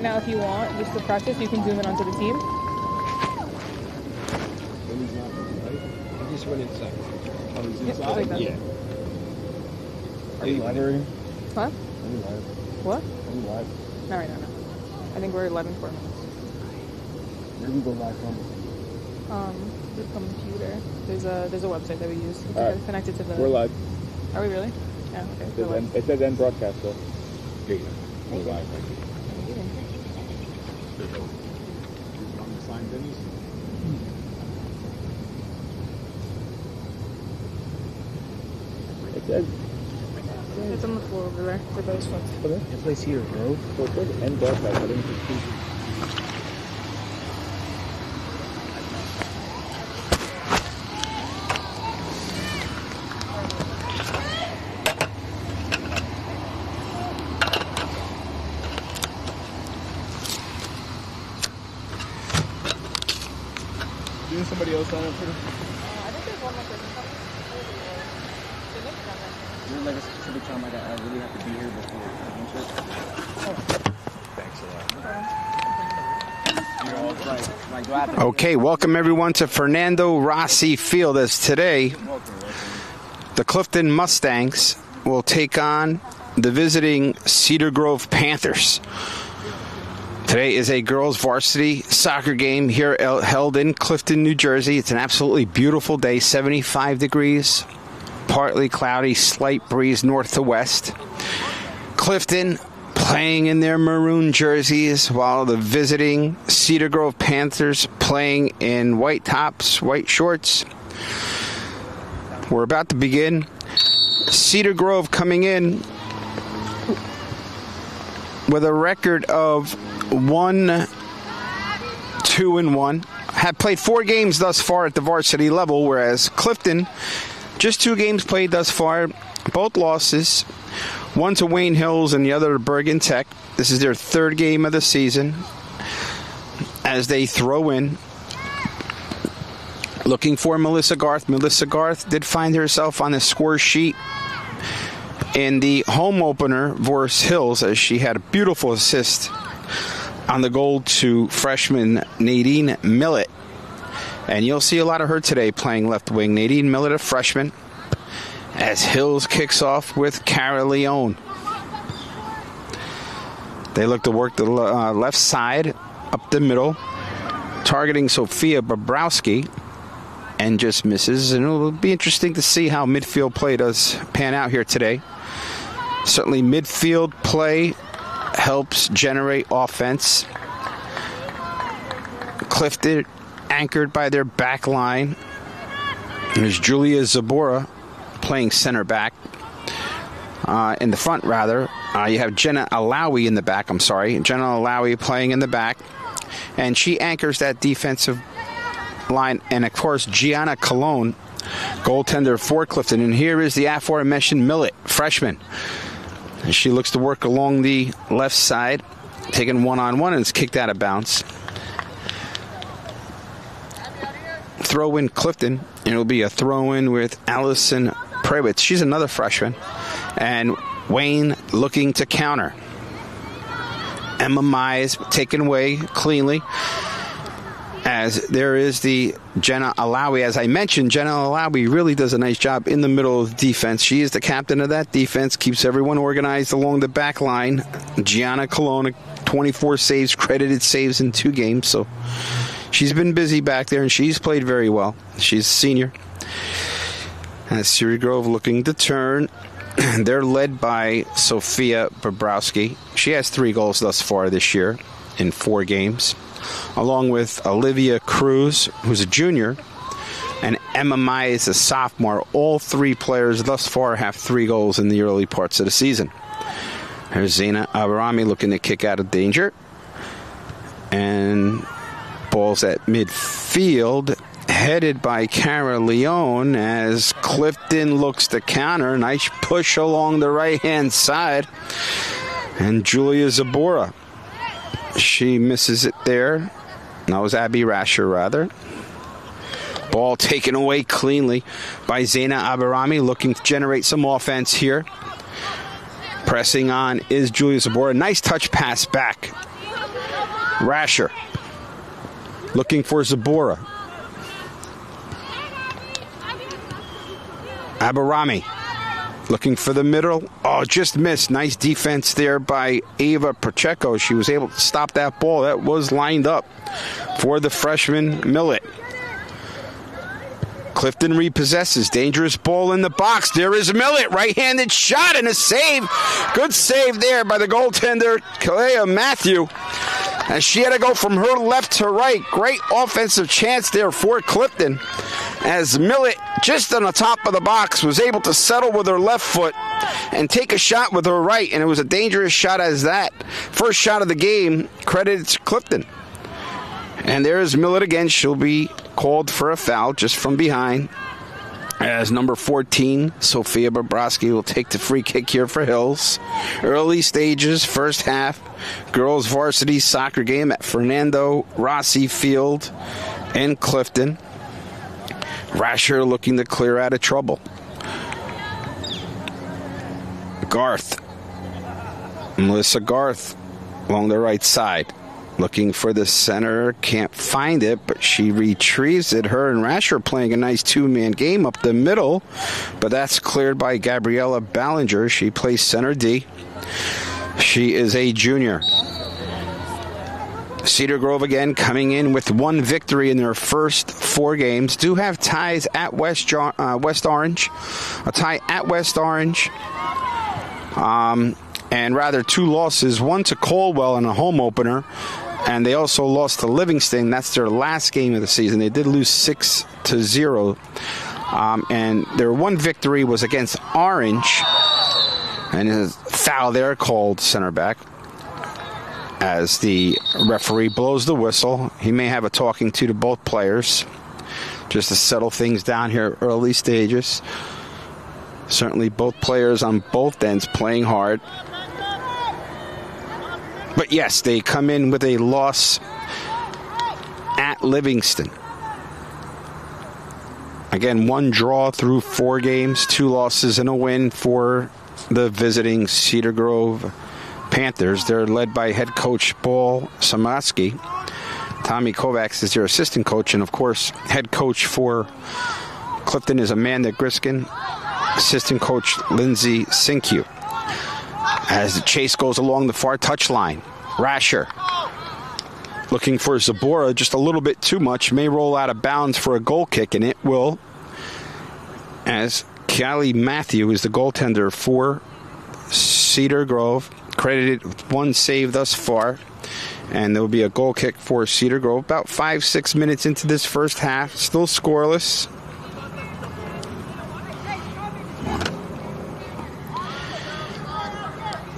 Now, if you want, just to practice, you can zoom in onto the team. When he's not right, he just went inside. Oh, he's Yep, inside? like that. Yeah. Are you live already? Huh? Are you live? What? Are you live? Not right now, no. I think we're live in 4 minutes. Where do we go live from? The computer. There's a website that we use. It's Alright. connected to the... We're live. Are we really? Yeah, okay. It says end broadcast, though. There you go. We're live. On the sign, Denny's. It says It's on the floor over there for those folks. that place here, bro. So it says end broadcast. I didn't see. Didn't somebody else sign up for this? I think there's one more person coming. Is there like a specific time I really have to be here before I enter? Thanks a lot. You're all right. My glasses. Okay, welcome everyone to Fernando Rossi Field, as today the Clifton Mustangs will take on the visiting Cedar Grove Panthers. Today is a girls' varsity soccer game here held in Clifton, New Jersey. It's an absolutely beautiful day, 75 degrees, partly cloudy, slight breeze north to west. Clifton playing in their maroon jerseys, while the visiting Cedar Grove Panthers playing in white tops, white shorts. We're about to begin. Cedar Grove coming in with a record of 1-2-1. Have played 4 games thus far at the varsity level, whereas Clifton, just 2 games played thus far, both losses. One to Wayne Hills and the other to Bergen Tech. This is their 3rd game of the season as they throw in. Looking for Melissa Garth. Melissa Garth did find herself on the score sheet in the home opener versus Hills, as she had a beautiful assist on the goal to freshman Nadine Millett. And you'll see a lot of her today playing left wing. Nadine Millett, a freshman, as Hills kicks off with Cara Leone. They look to work the left side up the middle, targeting Sophia Bobrowski, and just misses. And it'll be interesting to see how midfield play does pan out here today. Certainly midfield play helps generate offense. Clifton anchored by their back line. There's Julia Zabora playing center back. In the front, rather. You have Jenna Alawi in the back. Jenna Alawi playing in the back. And she anchors that defensive line. And, of course, Gianna Colon, goaltender for Clifton. And here is the aforementioned Millett, freshman. And she looks to work along the left side, taking one-on-one, and it's kicked out of bounds. Throw in Clifton, and it'll be a throw-in with Allison Prawitz. She's another freshman. And Wayne looking to counter. Emma Mize taken away cleanly, as there is the Jenna Alawi. As I mentioned, Jenna Alawi really does a nice job in the middle of the defense. She is the captain of that defense, keeps everyone organized along the back line. Gianna Colonna, 24 saves, credited saves in 2 games. So she's been busy back there, and she's played very well. She's a senior. And Cedar Grove looking to turn. They're led by Sophia Bobrowski. She has 3 goals thus far this year in 4 games, along with Olivia Cruz, who's a junior, and Emma Mai is a sophomore. All 3 players thus far have 3 goals in the early parts of the season. There's Zaina Abarami looking to kick out of danger. And ball's at midfield, headed by Cara Leone, as Clifton looks to counter. Nice push along the right-hand side. And Julia Zabora, she misses it there. That was Abby Rasher, rather. Ball taken away cleanly by Zaina Abarami, looking to generate some offense here. Pressing on is Julia Zabora. Nice touch pass back Rasher looking for Zabora. Abarami looking for the middle. Oh, just missed. Nice defense there by Ava Pacheco. She was able to stop that ball. That was lined up for the freshman Millet. Clifton repossesses. Dangerous ball in the box. There is Millet. Right-handed shot and a save. Good save there by the goaltender, Kalea Matthew. As she had to go from her left to right. Great offensive chance there for Clifton. As Millet, just on the top of the box, was able to settle with her left foot and take a shot with her right. And it was a dangerous shot as that. First shot of the game, credited to Clifton. And there's Millet again. She'll be called for a foul just from behind. As number 14, Sophia Bobrovsky, will take the free kick here for Hills. Early stages, first half, girls varsity soccer game at Fernando Rossi Field in Clifton. Rasher looking to clear out of trouble. Melissa Garth along the right side. Looking for the center, can't find it, but she retrieves it. Her and Rasher playing a nice two-man game up the middle, but that's cleared by Gabriella Ballinger. She plays center D. She is a junior. Cedar Grove again coming in with one victory in their first 4 games. Do have ties at West Orange. A tie at West Orange. And rather 2 losses, one to Caldwell in a home opener. And they also lost to Livingston. That's their last game of the season. They did lose 6-0. And their one victory was against Orange. And a foul there called center back. As the referee blows the whistle. He may have a talking to both players. Just to settle things down here early stages. Certainly both players on both ends playing hard. But yes, they come in with a loss at Livingston. Again, 1 draw through 4 games, 2 losses and a win for the visiting Cedar Grove Panthers. They're led by head coach Paul Samatsky. Tommy Kovacs is their assistant coach. And, of course, head coach for Clifton is Amanda Griskin. Assistant coach Lindsay Sinkyu. As the chase goes along the far touchline, Rasher looking for Zabora just a little bit too much. May roll out of bounds for a goal kick, and it will. As Callie Matthew is the goaltender for Cedar Grove, credited with 1 save thus far. And there will be a goal kick for Cedar Grove. About 5-6 minutes into this first half, still scoreless.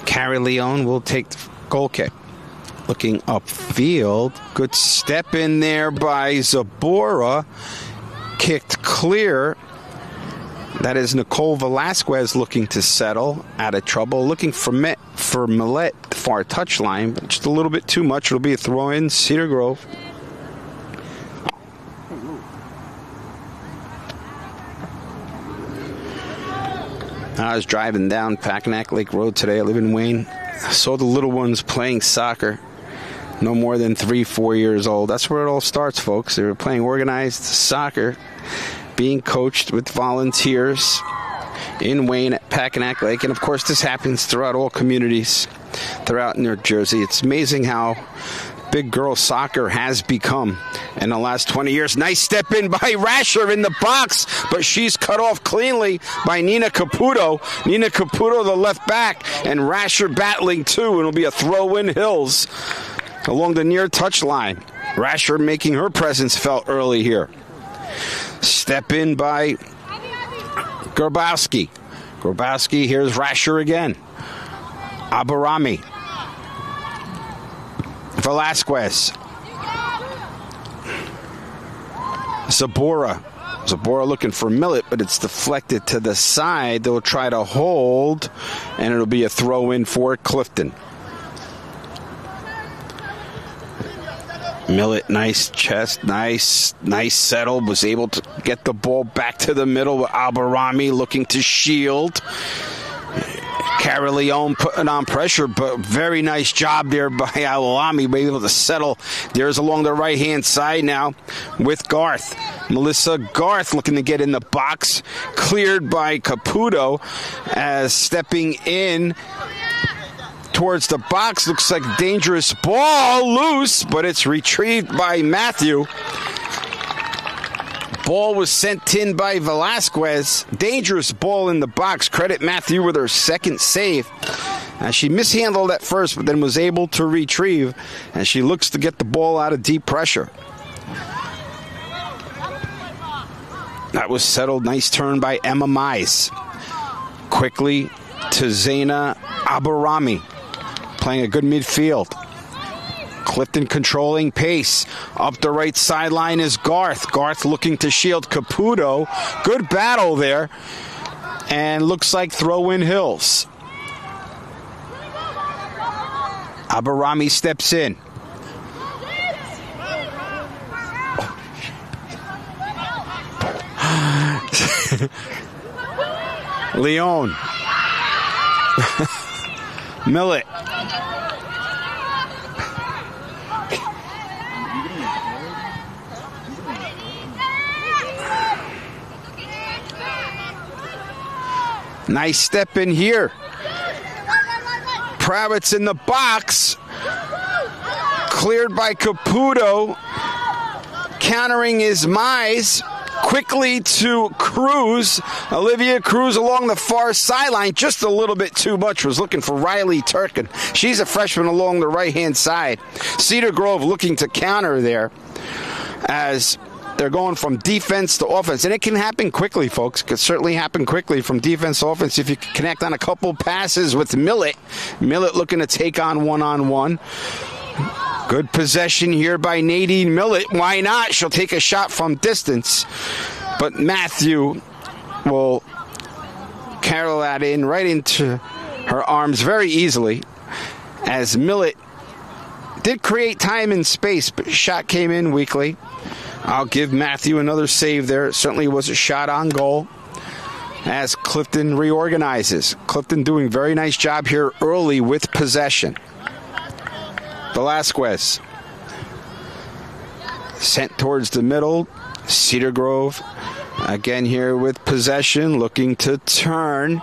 Carrie Leone will take the goal kick. Looking upfield. Good step in there by Zabora. Kicked clear. That is Nicole Velasquez looking to settle. Out of trouble. Looking for Millet, far touchline. But just a little bit too much. It'll be a throw-in. Cedar Grove. I was driving down Packanack Lake Road today. I live in Wayne. I saw the little ones playing soccer. No more than 3-4 years old. That's where it all starts, folks. They were playing organized soccer, being coached with volunteers in Wayne at Packanack Lake. And, of course, this happens throughout all communities throughout New Jersey. It's amazing how big girl soccer has become in the last 20 years. Nice step in by Rasher in the box, but she's cut off cleanly by Nina Caputo. Nina Caputo, the left back, and Rasher battling too, and it'll be a throw-in Hills along the near touchline. Rasher making her presence felt early here. Step in by Grabowski. Grabowski, here's Rasher again. Abarami. Velasquez. Zabora looking for Millet, but it's deflected to the side. They'll try to hold, and it'll be a throw-in for Clifton. Millet, nice chest, nice settle. Was able to get the ball back to the middle with Abarami looking to shield. Cara Leone putting on pressure, but very nice job there by Alami, able to settle. There's along the right-hand side now with Garth. Melissa Garth looking to get in the box. Cleared by Caputo as stepping in towards the box. Looks like a dangerous ball loose, but it's retrieved by Matthew. Ball was sent in by Velasquez. Dangerous ball in the box. Credit Matthew with her second save. She mishandled at first, but then was able to retrieve, and she looks to get the ball out of deep pressure. That was settled. Nice turn by Emma Mize. Quickly to Zaina Abarami, playing a good midfield. Clifton controlling pace. Up the right sideline is Garth. Garth looking to shield Caputo. Good battle there. And looks like throw-in Hills. Abarami steps in. Leone. Millet. Nice step in here. Pravitt's in the box. Cleared by Caputo. Countering is Mize. Quickly to Cruz. Olivia Cruz along the far sideline. Just a little bit too much. Was looking for Riley Turkin. She's a freshman along the right-hand side. Cedar Grove looking to counter there as they're going from defense to offense. And it can happen quickly, folks. It could certainly happen quickly from defense to offense if you can connect on a couple passes with Millet. Millet looking to take on one-on-one. Good possession here by Nadine Millet. Why not? She'll take a shot from distance. But Matthew will carry that in right into her arms very easily as Millet did create time and space, but shot came in weakly. I'll give Matthew another save there. It certainly was a shot on goal as Clifton reorganizes. Clifton doing a very nice job here early with possession. Velasquez sent towards the middle. Cedar Grove again here with possession, looking to turn.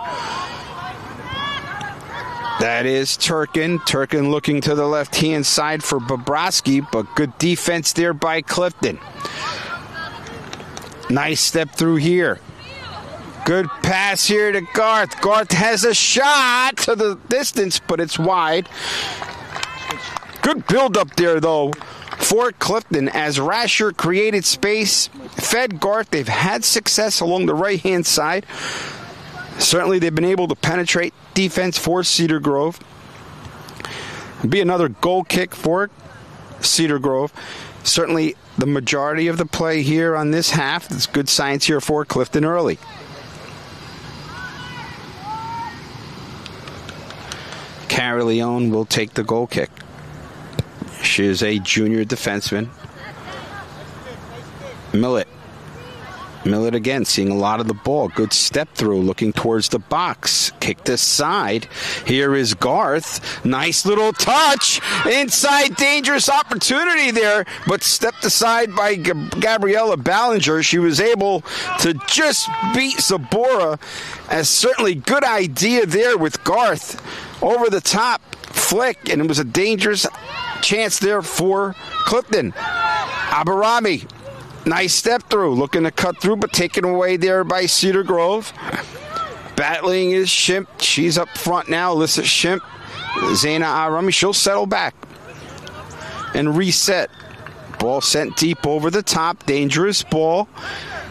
That is Turkin. Turkin looking to the left-hand side for Bobrovsky, but good defense there by Clifton. Nice step through here. Good pass here to Garth. Garth has a shot to the distance, but it's wide. Good build up there, though, for Clifton as Rasher created space, fed Garth. They've had success along the right-hand side. Certainly they've been able to penetrate defense for Cedar Grove. Be another goal kick for Cedar Grove. Certainly the majority of the play here on this half. There's good signs here for Clifton early. Cara Leone will take the goal kick. She is a junior defenseman. Millet. Millet again, seeing a lot of the ball. Good step through, looking towards the box. Kicked aside. Here is Garth. Nice little touch. Inside, dangerous opportunity there, but stepped aside by Gabriella Ballinger. She was able to just beat Zabora. As certainly good idea there with Garth. Over the top flick, and it was a dangerous chance there for Clifton. Abarami. Nice step through, looking to cut through, but taken away there by Cedar Grove. Battling is Shimp. She's up front now. Alyssa Shimp. Zaina Arami. She'll settle back and reset. Ball sent deep over the top. Dangerous ball.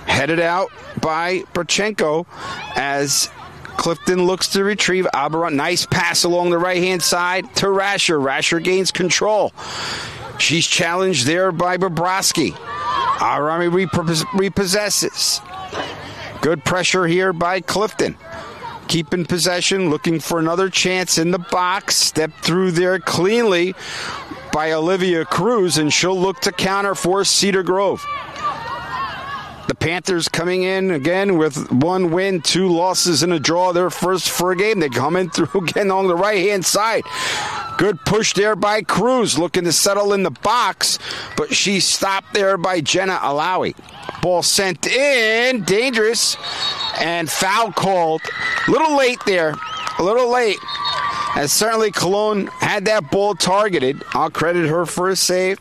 Headed out by Berchenko as Clifton looks to retrieve. Aberrant. Nice pass along the right-hand side to Rasher. Rasher gains control. She's challenged there by Bobrovsky. Arami repossesses. Good pressure here by Clifton. Keeping possession, looking for another chance in the box. Step through there cleanly by Olivia Cruz, and she'll look to counter for Cedar Grove. The Panthers coming in again with 1 win, 2 losses, and a draw. Their first for a game. They come in through again on the right-hand side. Good push there by Cruz, looking to settle in the box, but she's stopped there by Jenna Alawi. Ball sent in, dangerous, and foul called. A little late there, a little late. As certainly Cologne had that ball targeted. I'll credit her for a save.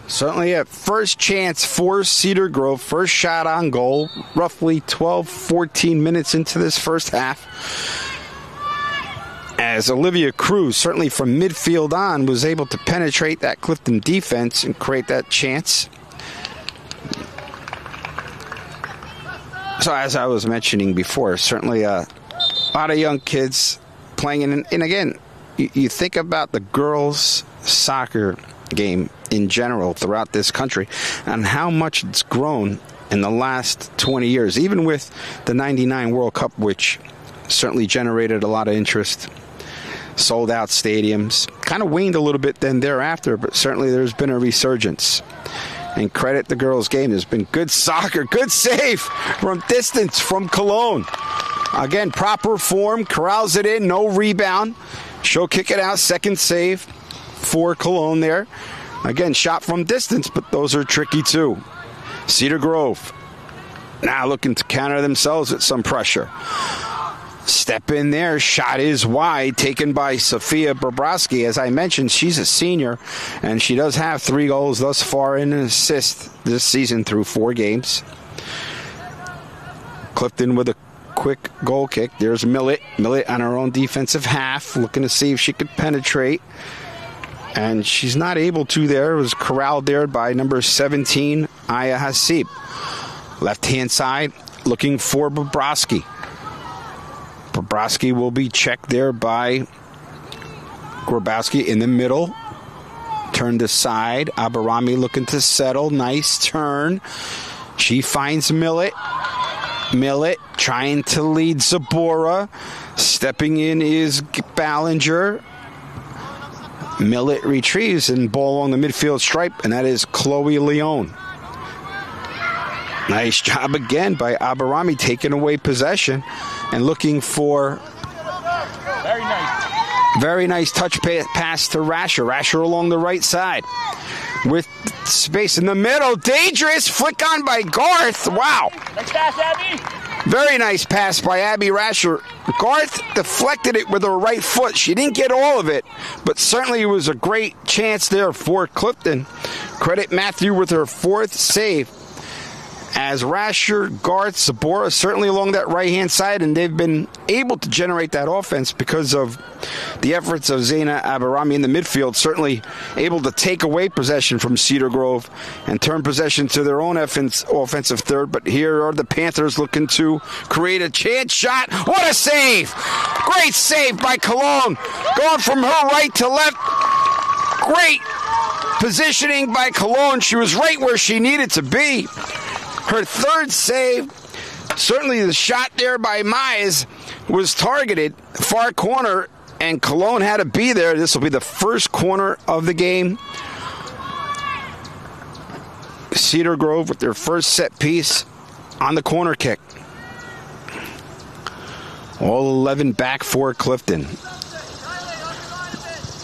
Certainly a first chance for Cedar Grove, first shot on goal, roughly 12-14 minutes into this first half. As Olivia Cruz, certainly from midfield on, was able to penetrate that Clifton defense and create that chance. So as I was mentioning before, certainly a lot of young kids playing in, and again, you think about the girls' soccer game in general throughout this country and how much it's grown in the last 20 years, even with the 99 World Cup, which certainly generated a lot of interest. Sold out stadiums, kind of waned a little bit then thereafter, but certainly there's been a resurgence. And credit the girls' game. There's been good soccer, good save from distance from Cologne. Again, proper form, corrals it in, no rebound. She'll kick it out, second save for Cologne there. Again, shot from distance, but those are tricky too. Cedar Grove now looking to counter themselves with some pressure. Step in there, shot is wide, taken by Sophia Bobrovsky. As I mentioned, she's a senior, and she does have 3 goals thus far and an assist this season through 4 games. Clifton with a quick goal kick. There's Millett. Millett on her own defensive half, looking to see if she could penetrate. And she's not able to there. It was corralled there by number 17, Aya Hasib. Left-hand side, looking for Bobrovsky. Bobrovsky will be checked there by Grabowski in the middle. Turned aside. Abarami looking to settle. Nice turn. She finds Millett. Millett trying to lead Zabora. Stepping in is Ballinger. Millett retrieves and ball along the midfield stripe, and that is Chloe Leone. Nice job again by Abarami taking away possession and looking for very nice touch pass to Rasher. Rasher along the right side with space in the middle. Dangerous flick on by Garth. Wow. Nice pass, Abby. Very nice pass by Abby Rasher. Garth deflected it with her right foot. She didn't get all of it, but certainly it was a great chance there for Clifton. Credit Matthew with her 4th save. As Rasher, Garth, Sabora certainly along that right-hand side, and they've been able to generate that offense because of the efforts of Zaina Abarami in the midfield, certainly able to take away possession from Cedar Grove and turn possession to their own offensive third. But here are the Panthers looking to create a chance shot. What a save! Great save by Cologne. Going from her right to left. Great positioning by Cologne. She was right where she needed to be. Her 3rd save, certainly the shot there by Mize was targeted, far corner, and Cologne had to be there. This will be the first corner of the game. Cedar Grove with their first set piece on the corner kick. All 11 back for Clifton.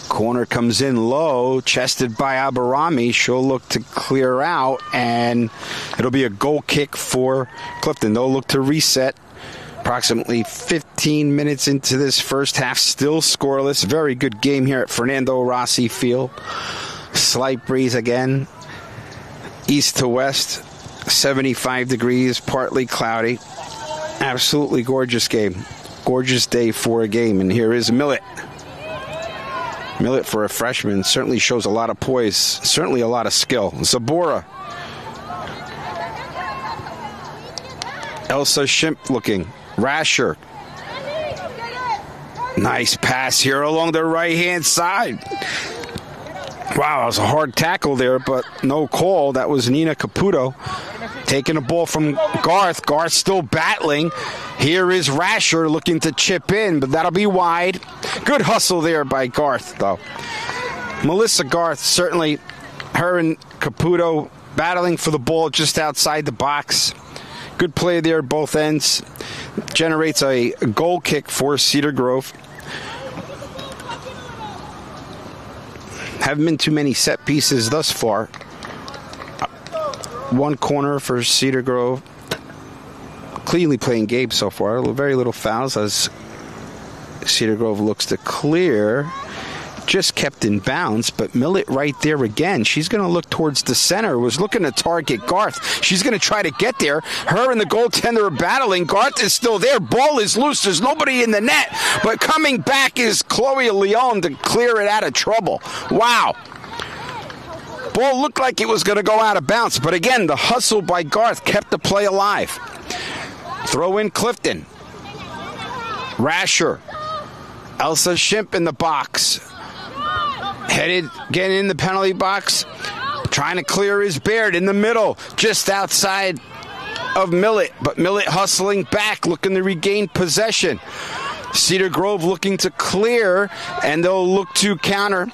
Corner comes in low, chested by Abarami. She'll look to clear out, and it'll be a goal kick for Clifton. They'll look to reset. Approximately 15 minutes into this first half, still scoreless. Very good game here at Fernando Rossi Field. Slight breeze again, east to west, 75 degrees, partly cloudy. Absolutely gorgeous game. Gorgeous day for a game, and here is Millett. Millett, for a freshman, certainly shows a lot of poise, certainly a lot of skill. Zabora. Elsa Schimpf looking. Rasher. Nice pass here along the right-hand side. Wow, that was a hard tackle there, but no call. That was Nina Caputo taking the ball from Garth. Garth still battling. Here is Rasher looking to chip in, but that'll be wide. Good hustle there by Garth, though. Melissa Garth, certainly her and Caputo battling for the ball just outside the box. Good play there at both ends. Generates a goal kick for Cedar Grove. Haven't been too many set pieces thus far. One corner for Cedar Grove. Cleanly playing game so far. Very little fouls as Cedar Grove looks to clear. Just kept in bounds, but Millett right there again. She's going to look towards the center. Was looking to target Garth. She's going to try to get there. Her and the goaltender are battling. Garth is still there. Ball is loose. There's nobody in the net. But coming back is Chloe Leon to clear it out of trouble. Wow. Ball looked like it was going to go out of bounds. But again, the hustle by Garth kept the play alive. Throw in Clifton. Rasher. Elsa Shimp in the box. Headed, getting in the penalty box. Trying to clear his Baird in the middle. Just outside of Millett. But Millett hustling back, looking to regain possession. Cedar Grove looking to clear, and they'll look to counter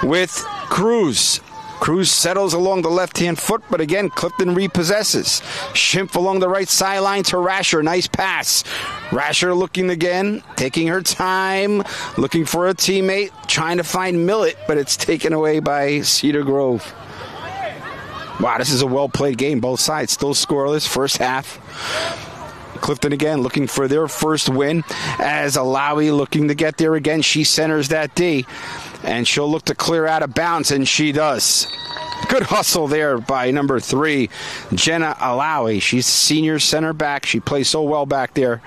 with Cruz. Cruz settles along the left-hand foot, but again, Clifton repossesses. Schimpf along the right sideline to Rasher. Nice pass. Rasher looking again, taking her time, looking for a teammate, trying to find Millett, but it's taken away by Cedar Grove. Wow, this is a well-played game, both sides. Still scoreless, first half. Clifton again looking for their first win as Alawi looking to get there again. She centers that D, and she'll look to clear out of bounds, and she does. Good hustle there by number 3, Jenna Alawi. She's senior center back. She plays so well back there.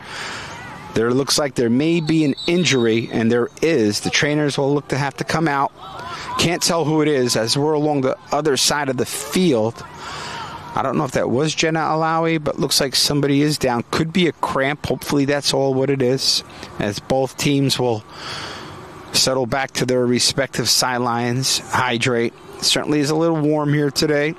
There looks like there may be an injury, and there is. The trainers will look to have to come out. Can't tell who it is as we're along the other side of the field. I don't know if that was Jenna Alawi, but looks like somebody is down. Could be a cramp. Hopefully that's all what it is, as both teams will settle back to their respective sidelines, hydrate. Certainly is a little warm here today.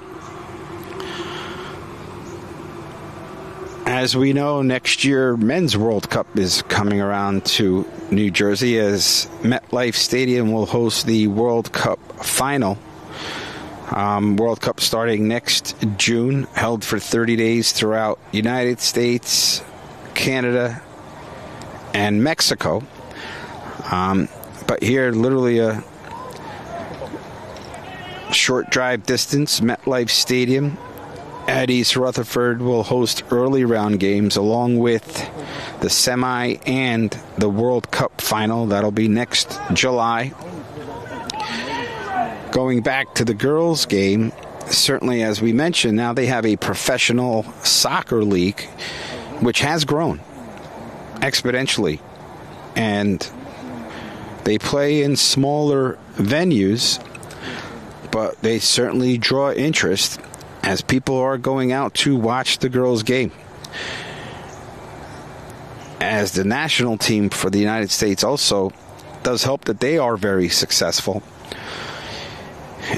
As we know, next year, Men's World Cup is coming around to New Jersey as MetLife Stadium will host the World Cup final. World Cup starting next June, held for 30 days throughout United States, Canada, and Mexico. But here, literally a short drive distance, MetLife Stadium at East Rutherford will host early round games along with the semi and the World Cup final. That'll be next July. Going back to the girls' game, certainly as we mentioned, now they have a professional soccer league, which has grown exponentially. And they play in smaller venues, but they certainly draw interest as people are going out to watch the girls' game. As the national team for the United States also does help that they are very successful.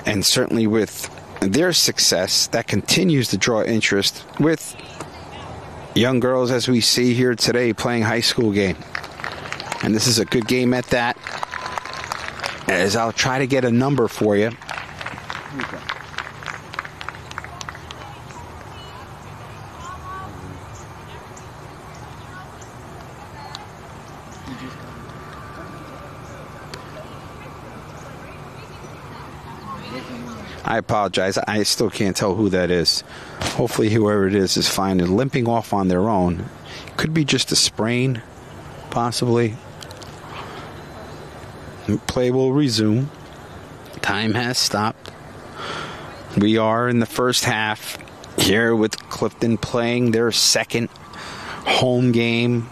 And certainly with their success, that continues to draw interest with young girls as we see here today playing high school game. And this is a good game at that, as I'll try to get a number for you. I apologize. I still can't tell who that is. Hopefully whoever it is fine and limping off on their own. Could be just a sprain, possibly. Play will resume. Time has stopped. We are in the first half here with Clifton playing their second home game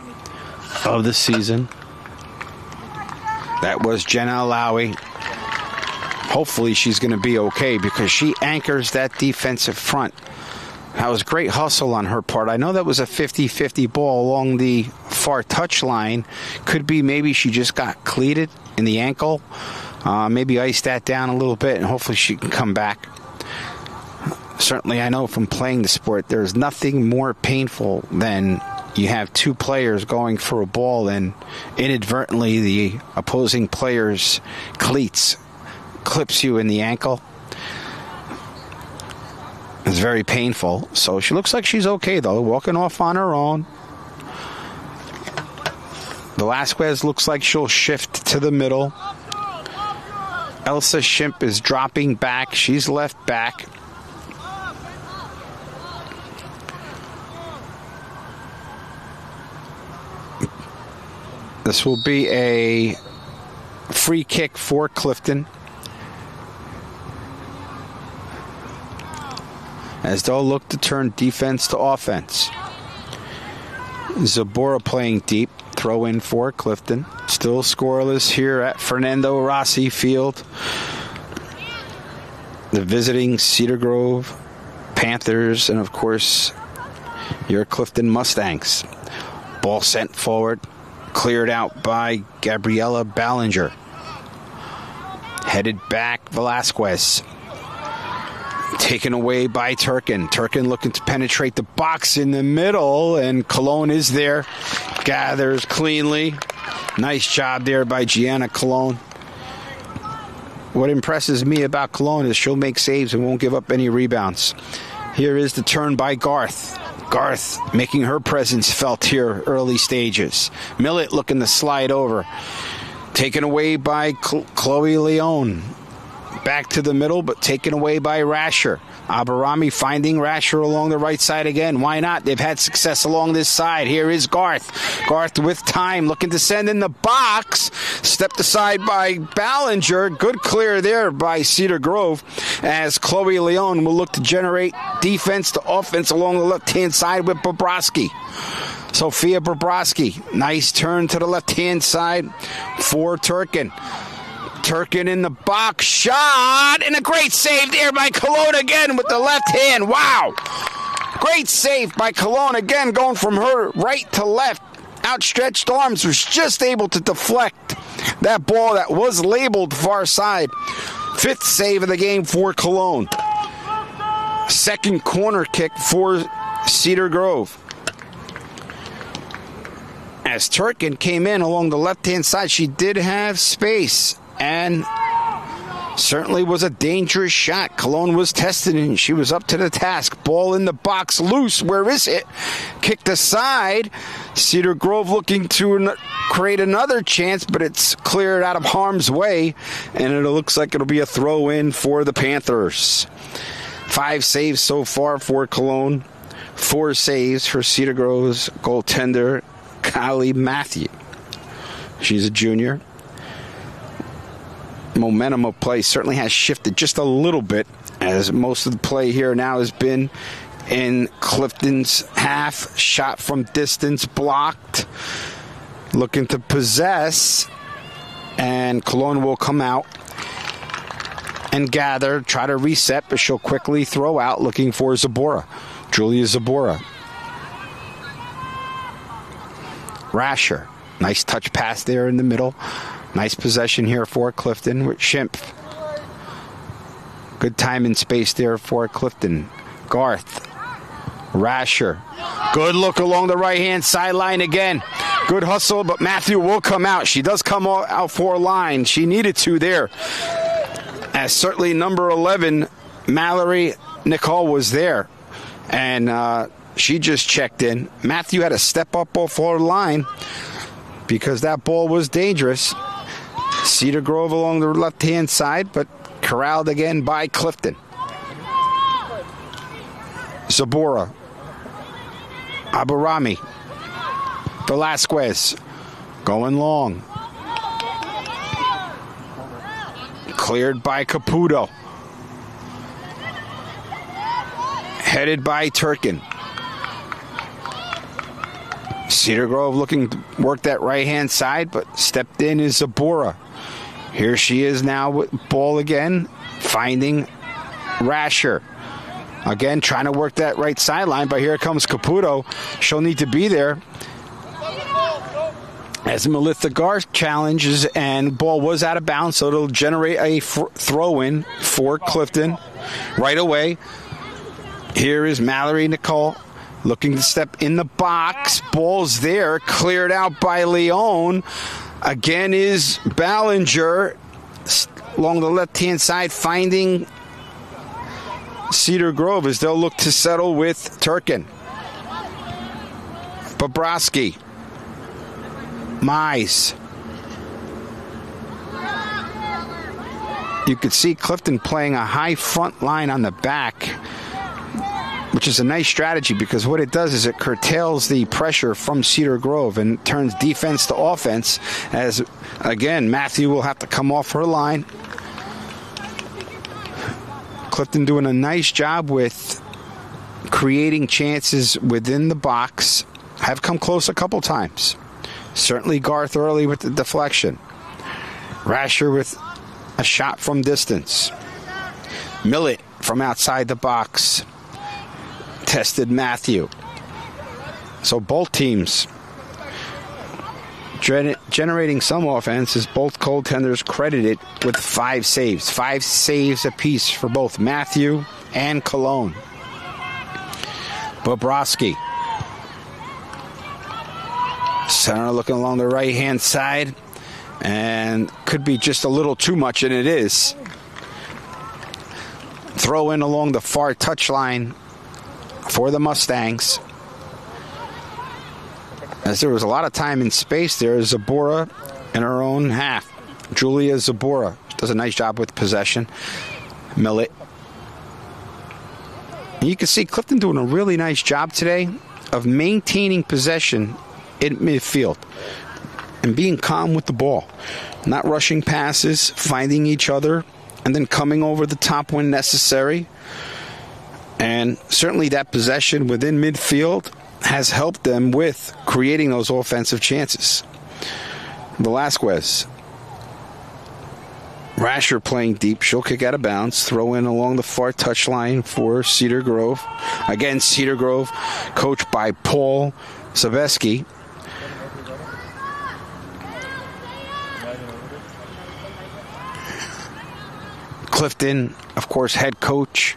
of the season. That was Jenna Alawi. Hopefully she's going to be okay because she anchors that defensive front. That was great hustle on her part. I know that was a 50-50 ball along the far touch line. Could be maybe she just got cleated in the ankle. Maybe ice that down a little bit and hopefully she can come back. Certainly I know from playing the sport there's nothing more painful than you have two players going for a ball and inadvertently the opposing player's cleats clips you in the ankle. It's very painful. So she looks like she's okay, though, walking off on her own. Velasquez looks like she'll shift to the middle. Elsa Shimp is dropping back. She's left back. This will be a free kick for Clifton, as they'll look to turn defense to offense. Zabora playing deep. Throw in for Clifton. Still scoreless here at Fernando Rossi Field. The visiting Cedar Grove Panthers and, of course, your Clifton Mustangs. Ball sent forward. Cleared out by Gabriella Ballinger. Headed back, Velasquez. Taken away by Turkin. Turkin looking to penetrate the box in the middle, and Colon is there. Gathers cleanly. Nice job there by Gianna Colon. What impresses me about Colon is she'll make saves and won't give up any rebounds. Here is the turn by Garth. Garth making her presence felt here early stages. Millett looking to slide over. Taken away by Chloe Leone. Back to the middle, but taken away by Rasher. Abarami finding Rasher along the right side again. Why not? They've had success along this side. Here is Garth. Garth with time, looking to send in the box. Stepped aside by Ballinger. Good clear there by Cedar Grove, as Chloe Leone will look to generate defense to offense along the left-hand side with Bobrovsky. Sophia Bobrovsky. Nice turn to the left-hand side for Turkin. Turkin in the box, shot, and a great save there by Cologne again with the left hand. Wow! Great save by Cologne again, going from her right to left. Outstretched arms, was just able to deflect that ball that was labeled far side. Fifth save of the game for Cologne. Second corner kick for Cedar Grove. As Turkin came in along the left-hand side, she did have space. And certainly was a dangerous shot. Cologne was tested and she was up to the task. Ball in the box, loose. Where is it? Kicked aside. Cedar Grove looking to create another chance, but it's cleared out of harm's way, and it looks like it'll be a throw-in for the Panthers. 5 saves so far for Cologne. 4 saves for Cedar Grove's goaltender, Kylie Matthew. She's a junior. Momentum of play certainly has shifted just a little bit, as most of the play here now has been in Clifton's half. Shot from distance blocked. Looking to possess, and Cologne will come out and gather, try to reset, but she'll quickly throw out, looking for Zabora. Julia Zabora. Rasher. Nice touch pass there in the middle. Nice possession here for Clifton with Shimp. Good time and space there for Clifton. Garth. Rasher. Good look along the right-hand sideline again. Good hustle, but Matthew will come out. She does come out for a line. She needed to there. As certainly number 11, Mallory Nicole, was there. And she just checked in. Matthew had to step up off her line because that ball was dangerous. Cedar Grove along the left-hand side, but corralled again by Clifton. Zabora. Abarami. Velasquez. Going long. Cleared by Caputo. Headed by Turkin. Cedar Grove looking to work that right-hand side, but stepped in is Zabora. Here she is now with ball again, finding Rasher. Again, trying to work that right sideline, but here comes Caputo. She'll need to be there as Melissa Garth challenges, and ball was out of bounds, so it'll generate a throw-in for Clifton right away. Here is Mallory Nicole looking to step in the box. Ball's there, cleared out by Leone. Again is Ballinger along the left-hand side, finding Cedar Grove as they'll look to settle with Turkin. Bobrovsky. Mize. You could see Clifton playing a high front line on the back, which is a nice strategy because what it does is it curtails the pressure from Cedar Grove and turns defense to offense as, again, Matthew will have to come off her line. Clifton doing a nice job with creating chances within the box. Have come close a couple times. Certainly Garth early with the deflection. Rasher with a shot from distance. Millett from outside the box. Tested Matthew. So both teams generating some offense as both goaltenders credited with 5 saves. 5 saves apiece for both Matthew and Cologne. Bobrovsky. Center looking along the right-hand side. And could be just a little too much, and it is. Throw in along the far touchline for the Mustangs. As there was a lot of time and space there, Zabora in her own half. Julia Zabora does a nice job with possession. Millett. And you can see Clifton doing a really nice job today of maintaining possession in midfield and being calm with the ball. Not rushing passes, finding each other, and then coming over the top when necessary. And certainly that possession within midfield has helped them with creating those offensive chances. Velasquez. Rasher playing deep. She'll kick out of bounds. Throw in along the far touchline for Cedar Grove. Again, Cedar Grove, coached by Paul Saveski. Clifton, of course, head coach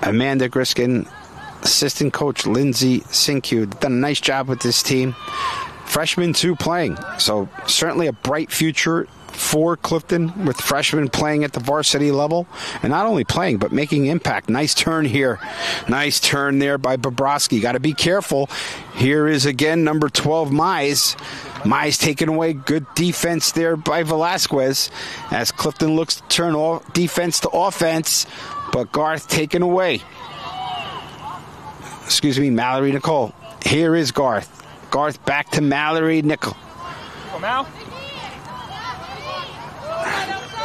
Amanda Griskin, assistant coach Lindsay Sinkyu. Done a nice job with this team. Freshmen, too, playing. So certainly a bright future for Clifton with freshmen playing at the varsity level. And not only playing, but making impact. Nice turn here. Nice turn there by Bobrovsky. Got to be careful. Here is, again, number 12, Mize. Mize taken away. Good defense there by Velasquez as Clifton looks to turn defense to offense. But Garth taken away. Excuse me, Mallory Nicole. Here is Garth. Garth back to Mallory Nicole.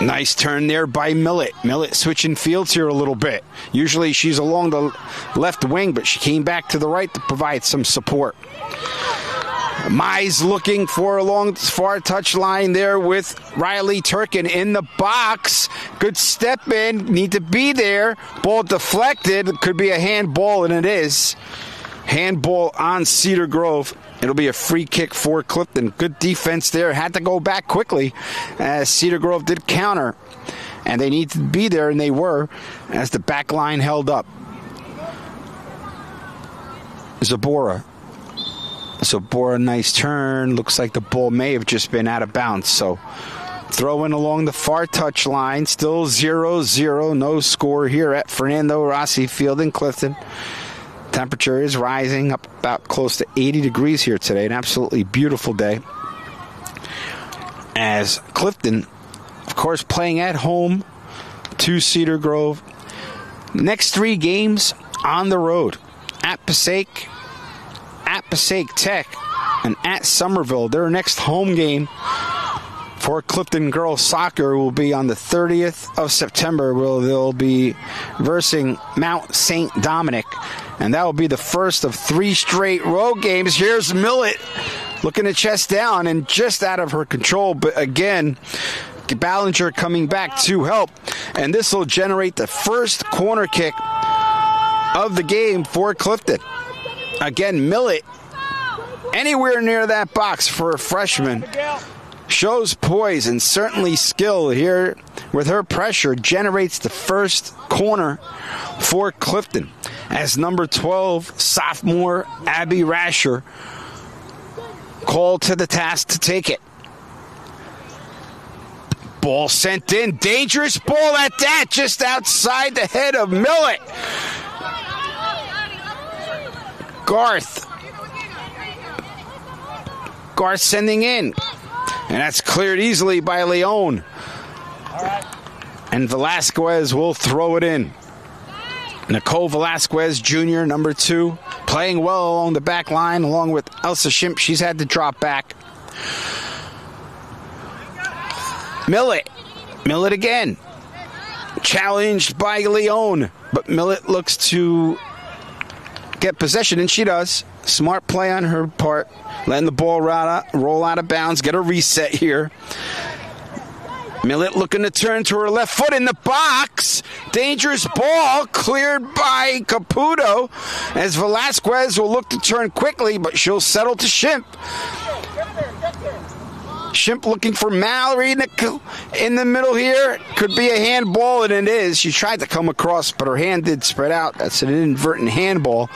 Nice turn there by Millett. Millett switching fields here a little bit. Usually she's along the left wing, but she came back to the right to provide some support. Mize looking for along far touchline there with Riley Turkin in the box. Good step in. Need to be there. Ball deflected. Could be a handball, and it is. Handball on Cedar Grove. It'll be a free kick for Clifton. Good defense there. Had to go back quickly as Cedar Grove did counter. And they need to be there, and they were, as the back line held up. Zabora, nice turn. Looks like the ball may have just been out of bounds. So throw in along the far touch line. Still 0-0. No score here at Fernando Rossi Field in Clifton. Temperature is rising up about close to 80 degrees here today. An absolutely beautiful day. As Clifton, of course, playing at home to Cedar Grove. Next 3 games on the road. At Passaic Tech, and at Somerville. Their next home game for Clifton girls soccer will be on the 30th of September, where they'll be versing Mount St. Dominic. And that will be the first of 3 straight road games. Here's Millett looking to chest down and just out of her control. But again, Ballinger coming back to help. And this will generate the first corner kick of the game for Clifton. Again, Millett, anywhere near that box for a freshman, shows poise and certainly skill here with her pressure, generates the first corner for Clifton as number 12, sophomore Abby Rasher, called to the task to take it. Ball sent in. Dangerous ball at that, just outside the head of Millet. Garth sending in. And that's cleared easily by Leon. And Velasquez will throw it in. Nicole Velasquez Jr., number 2, playing well along the back line, along with Elsa Shimp. She's had to drop back. Millet again. Challenged by Leon. But Millet looks to get possession, and she does. Smart play on her part. Letting the ball roll out of bounds. Get a reset here. Millet looking to turn to her left foot in the box. Dangerous ball cleared by Caputo as Velasquez will look to turn quickly, but she'll settle to Shimp. Shimp looking for Mallory in the middle here. Could be a handball, and it is. She tried to come across, but her hand did spread out. That's an inadvertent handball,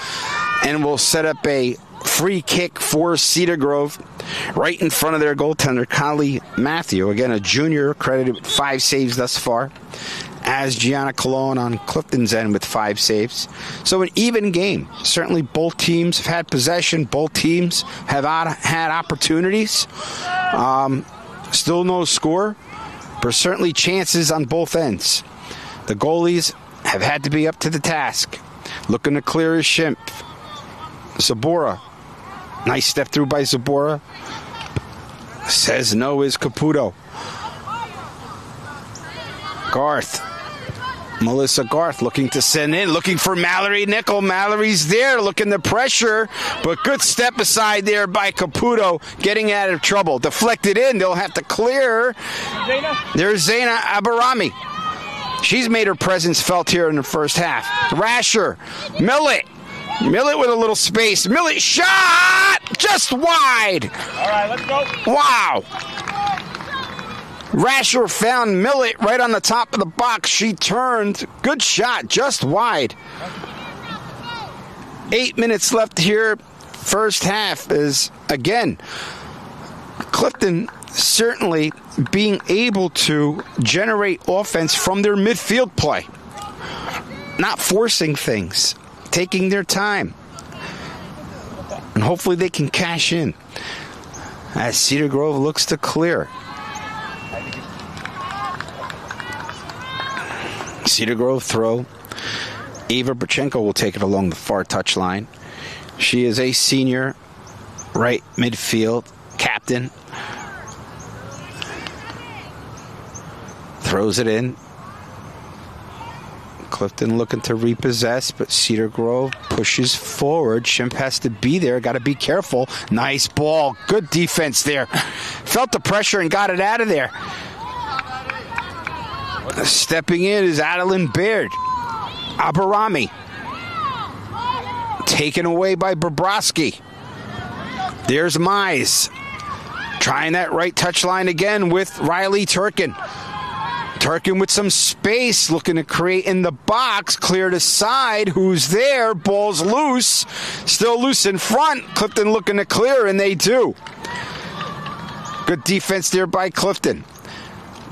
and will set up a free kick for Cedar Grove right in front of their goaltender, Collie Matthew. Again, a junior credited with 5 saves thus far, as Gianna Colon on Clifton's end with 5 saves. So an even game. Certainly both teams have had possession. Both teams have had opportunities. Still no score, but certainly chances on both ends. The goalies have had to be up to the task. Looking to clear his Shimp. Zabora. Nice step through by Zabora. Says no is Caputo. Garth. Melissa Garth looking to send in, looking for Mallory Nickel. Mallory's there, looking to pressure, but good step aside there by Caputo, getting out of trouble. Deflected in, they'll have to clear. There's Zaina Abarami. She's made her presence felt here in the first half. Rasher, Millet with a little space. Millet shot! Just wide! All right, let's go. Wow! Rasher found Millet right on the top of the box. She turned. Good shot, just wide. 8 minutes left here. First half is, again, Clifton certainly being able to generate offense from their midfield play. Not forcing things. Taking their time. And hopefully they can cash in as Cedar Grove looks to clear. Cedar Grove throw. Eva Brachenko will take it along the far touchline. She is a senior right midfield captain. Throws it in. Clifton looking to repossess, but Cedar Grove pushes forward. Shimp has to be there. Got to be careful. Nice ball. Good defense there. Felt the pressure and got it out of there. Stepping in is Adeline Baird. Abarami. Taken away by Bobrovsky. There's Mize. Trying that right touchline again with Riley Turkin. Turkin with some space, looking to create in the box, cleared aside. Who's there? Ball's loose. Still loose in front. Clifton looking to clear, and they do. Good defense there by Clifton.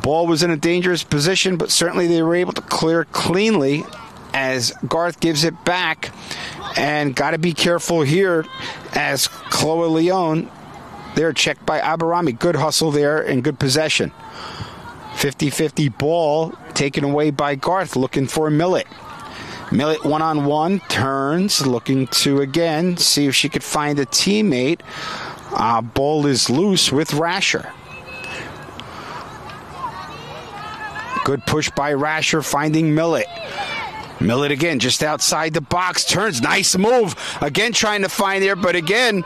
Ball was in a dangerous position, but certainly they were able to clear cleanly as Garth gives it back. And got to be careful here as Chloe Leon, they're checked by Abarami. Good hustle there and good possession. 50-50 ball taken away by Garth, looking for Millet. Millet one-on-one, turns, looking to, again, see if she could find a teammate. Ball is loose with Rasher. Good push by Rasher, finding Millet. Millet again, just outside the box, turns, nice move. Again, trying to find there, but again,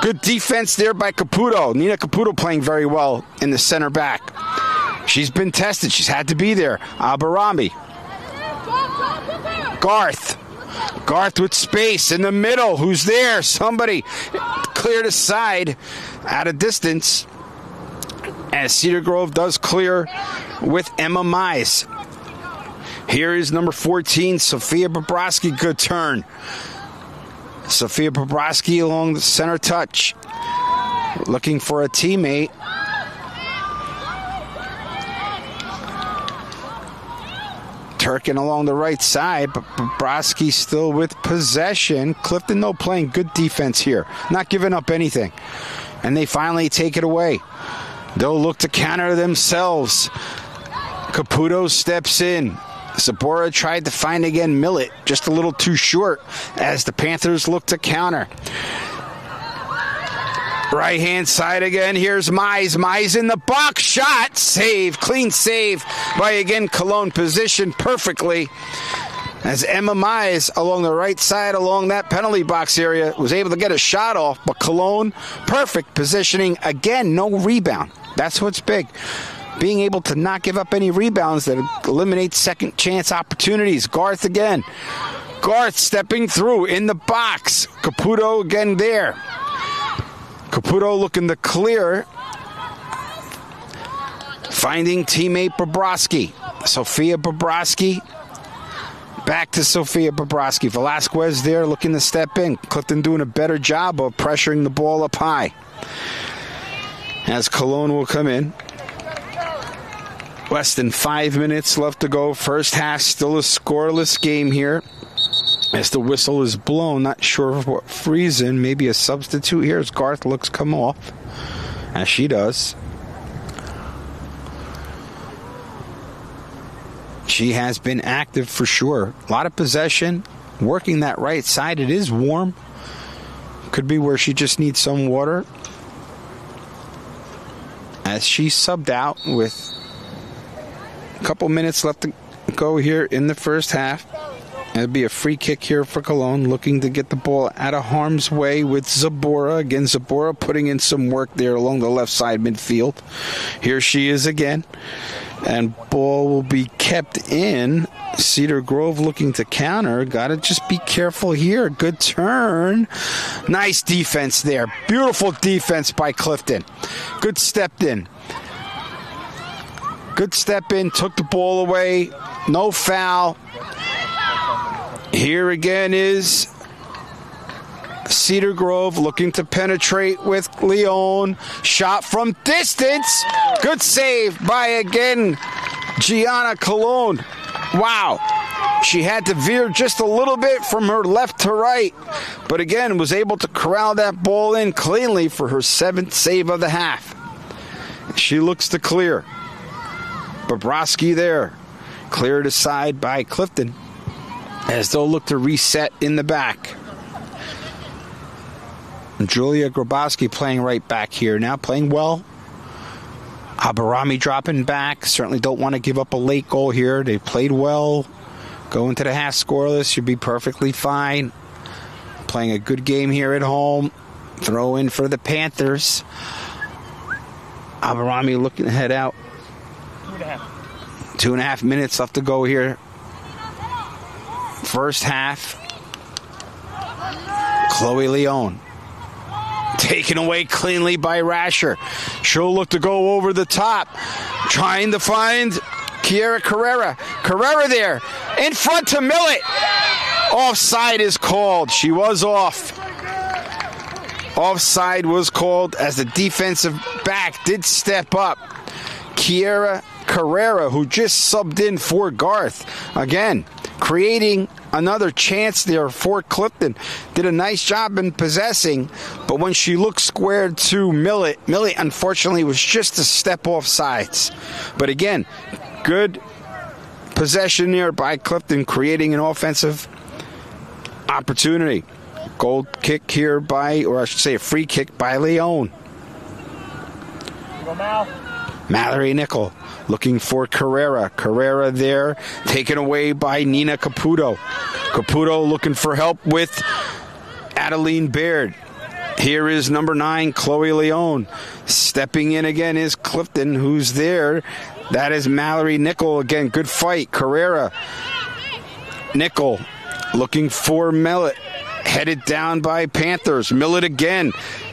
good defense there by Caputo. Nina Caputo playing very well in the center back. She's been tested. She's had to be there. Abarami. Garth with space in the middle. Who's there? Somebody cleared aside at a distance. As Cedar Grove does clear with Emma Mize. Here is number 14, Sophia Bobrovsky. Good turn. Sophia Bobrovsky along the center touch. Looking for a teammate. Turkin along the right side, but Bobrovsky still with possession. Clifton, though, playing good defense here, not giving up anything. And they finally take it away. They'll look to counter themselves. Caputo steps in. Sabora tried to find again Millet, just a little too short as the Panthers look to counter. Right-hand side again, here's Mize. Mize in the box, shot, save, clean save by, again, Cologne, positioned perfectly as Emma Mize along the right side, along that penalty box area, was able to get a shot off, but Cologne, perfect positioning, again, no rebound. That's what's big. Being able to not give up any rebounds that eliminates second chance opportunities. Garth again. Garth stepping through in the box. Caputo again there. Caputo looking to clear. Finding teammate Bobrovsky. Sofia Bobrovsky. Back to Sofia Bobrovsky. Velasquez there looking to step in. Clifton doing a better job of pressuring the ball up high. As Cologne will come in. Less than 5 minutes left to go. First half, still a scoreless game here. As the whistle is blown, not sure for what reason. Maybe a substitute here as Garth looks come off, as she does. She has been active for sure. A lot of possession, working that right side. It is warm. Could be where she just needs some water. As she subbed out with a couple minutes left to go here in the first half. It'll be a free kick here for Cologne, looking to get the ball out of harm's way with Zabora. Again, Zabora putting in some work there along the left side midfield. Here she is again. And ball will be kept in. Cedar Grove looking to counter. Got to just be careful here. Good turn. Nice defense there. Beautiful defense by Clifton. Good stepped in. Good step in. Took the ball away. No foul. Here again is Cedar Grove looking to penetrate with Leon. Shot from distance. Good save by, again, Gianna Cologne. Wow. She had to veer just a little bit from her left to right, but again was able to corral that ball in cleanly for her 7th save of the half. She looks to clear. Bobrovsky there. Cleared aside by Clifton as they'll look to reset in the back. Julia Grabowski playing right back here now, playing well. Habarami dropping back. Certainly don't want to give up a late goal here. They played well. Going to the half scoreless should be perfectly fine. Playing a good game here at home. Throw in for the Panthers. Habarami looking to head out. 2.5 minutes left to go here. First half. Chloe Leon. Taken away cleanly by Rasher. She'll look to go over the top. Trying to find Kiera Carrera. Carrera there. In front to Millet. Offside is called. She was off. Offside was called as the defensive back did step up. Kiera Carrera, who just subbed in for Garth. Again, creating another chance there for Clifton. Did a nice job in possessing, but when she looked squared to Millet unfortunately was just a step off sides. But again, good possession there by Clifton, creating an offensive opportunity. Goal kick here by, or I should say a free kick by Leon. Mallory Nickel looking for Carrera. Carrera there, taken away by Nina Caputo. Caputo looking for help with Adeline Baird. Here is number 9, Chloe Leon. Stepping in again is Clifton, who's there. That is Mallory Nickel. Again, good fight. Carrera. Nickel looking for Millet. Headed down by Panthers. Millet again.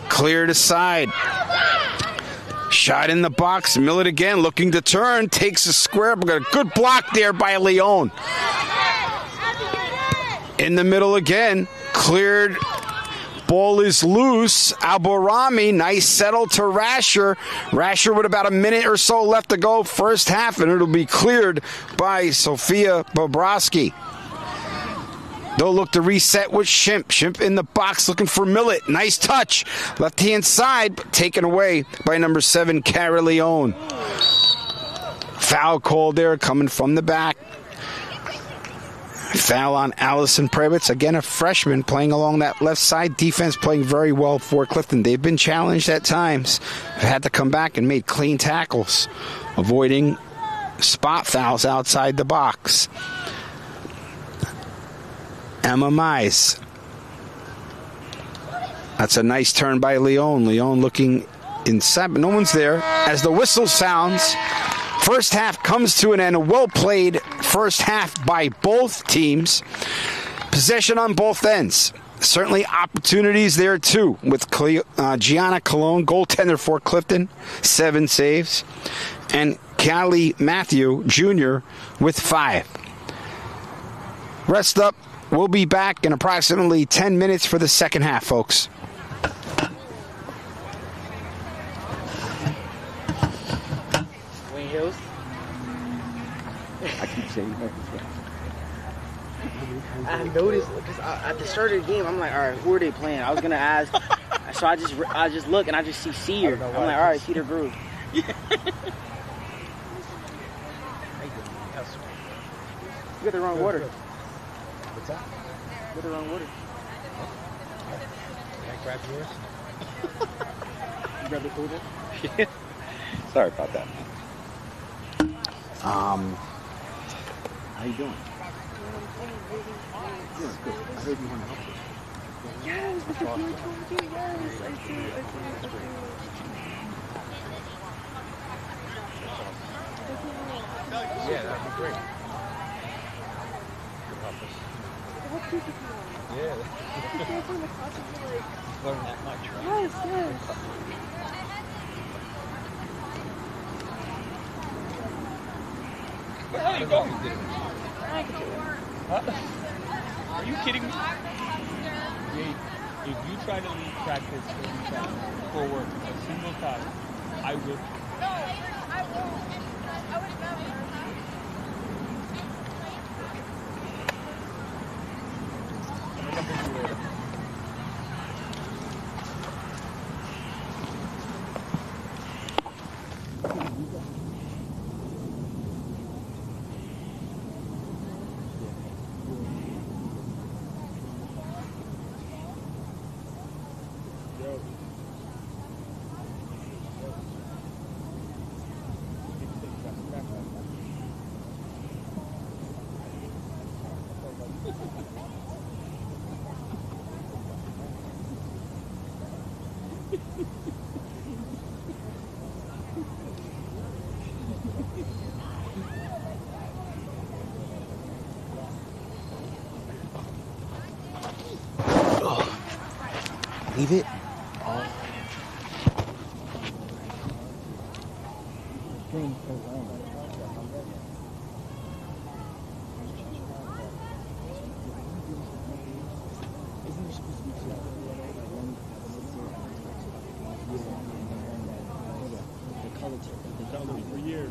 Cleared aside. Shot in the box. Millet again looking to turn. Takes a square. But got a good block there by Leon. In the middle again. Cleared Ball is loose. Alborami, nice settle to Rasher. Rasher with about a minute or so left to go first half, and it'll be cleared by Sophia Bobrovsky. They'll look to reset with Shimp. Shimp in the box looking for Millet. Nice touch. Left-hand side, but taken away by number 7, Cara Leone. Foul call there coming from the back. Foul on Allison Previtz. Again, a freshman playing along that left side. Defense playing very well for Clifton. They've been challenged at times. Have had to come back and made clean tackles, avoiding spot fouls outside the box. Emma Mize. That's a nice turn by Leone. Leone looking inside, but no one's there. As the whistle sounds, first half comes to an end. A well-played first half by both teams. Possession on both ends. Certainly opportunities there, too, with Gianna Colon, goaltender for Clifton, 7 saves, and Callie Matthew, Jr., with 5. Rest up. We'll be back in approximately 10 minutes for the second half, folks. Wayne Hills. I keep saying that. I noticed because at the start of the game, I'm like, all right, who are they playing? I was gonna ask, so I just look and I just see Cedar. I'm like, all right, Cedar Grove. You got the wrong water. What's that? You got the wrong water. Can I grab yours? You grab the cold one? Sorry about that. How you doing? Good, good. I heard you want to help us. Yes, Mr. Peter told you. Yes, I see. Yeah, that'd be great. Yeah. Learn that much, right? Yes, yes. Where are you going? Are you kidding me? If you try to leave practice for work a single time, I will. Leave it. For years.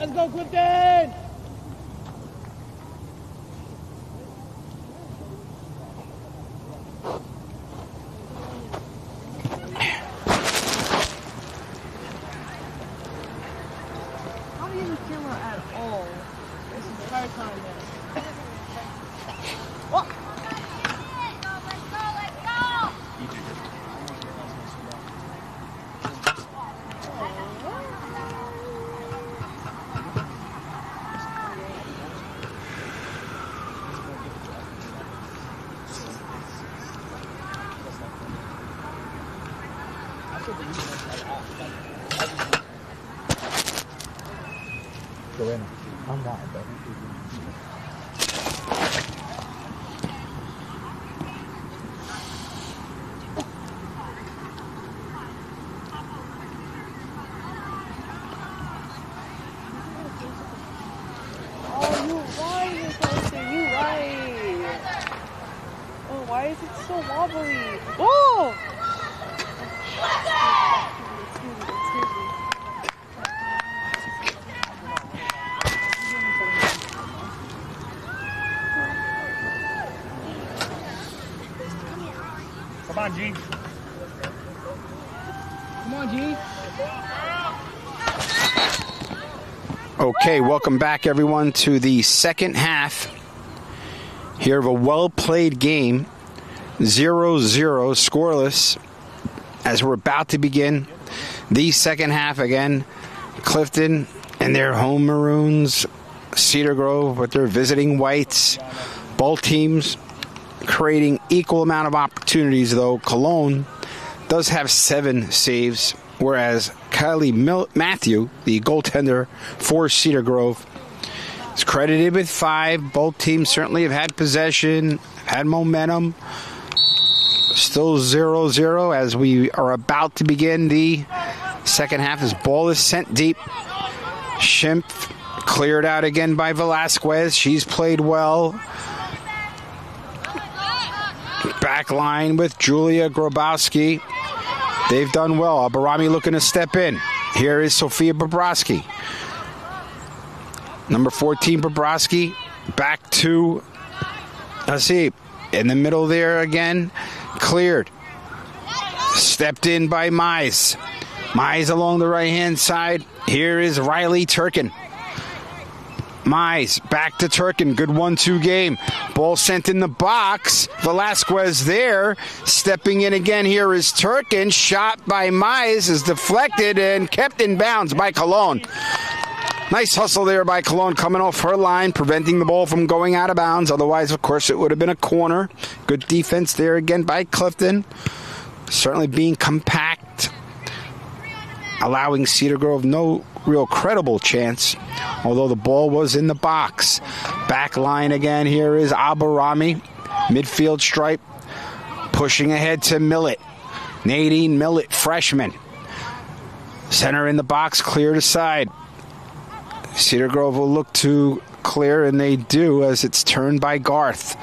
Let's go, Clifton! How do you use the camera at all? This entire time, man. Qué bueno. I'm not, but Oh, you right, Miss Hudson, you right. Oh, why is it so wobbly? Oh! Excuse me. Come on, G. Come on, G. Okay, welcome back, everyone, to the second half here of a well-played game. 0-0, scoreless, as we're about to begin the second half again. Clifton and their home Maroons, Cedar Grove with their visiting Whites. Both teams creating equal amount of opportunities, though. Cologne does have 7 saves, whereas Kylie Matthew, the goaltender for Cedar Grove, is credited with 5. Both teams certainly have had possession, had momentum. Still 0-0 as we are about to begin the second half. This ball is sent deep. Schimpf cleared out again by Velasquez. She's played well. Back line with Julia Grabowski. They've done well. Barami looking to step in. Here is Sophia Bobrovsky. Number 14, Bobrovsky. Back to, let's see, in the middle there again. Cleared. Stepped in by Mize. Mize along the right-hand side. Here is Riley Turkin. Mize back to Turkin. Good 1-2 game. Ball sent in the box. Velasquez there. Stepping in again. Here is Turkin. Shot by Mize is deflected and kept in bounds by Cologne. Nice hustle there by Cologne coming off her line, preventing the ball from going out of bounds. Otherwise, of course, it would have been a corner. Good defense there again by Clifton. Certainly being compact, allowing Cedar Grove no real credible chance, although the ball was in the box. Back line again. Here is Abarami. Midfield stripe. Pushing ahead to Millett. Nadine Millett, freshman. Center in the box, cleared aside. Cedar Grove will look to clear, and they do, as it's turned by Garth.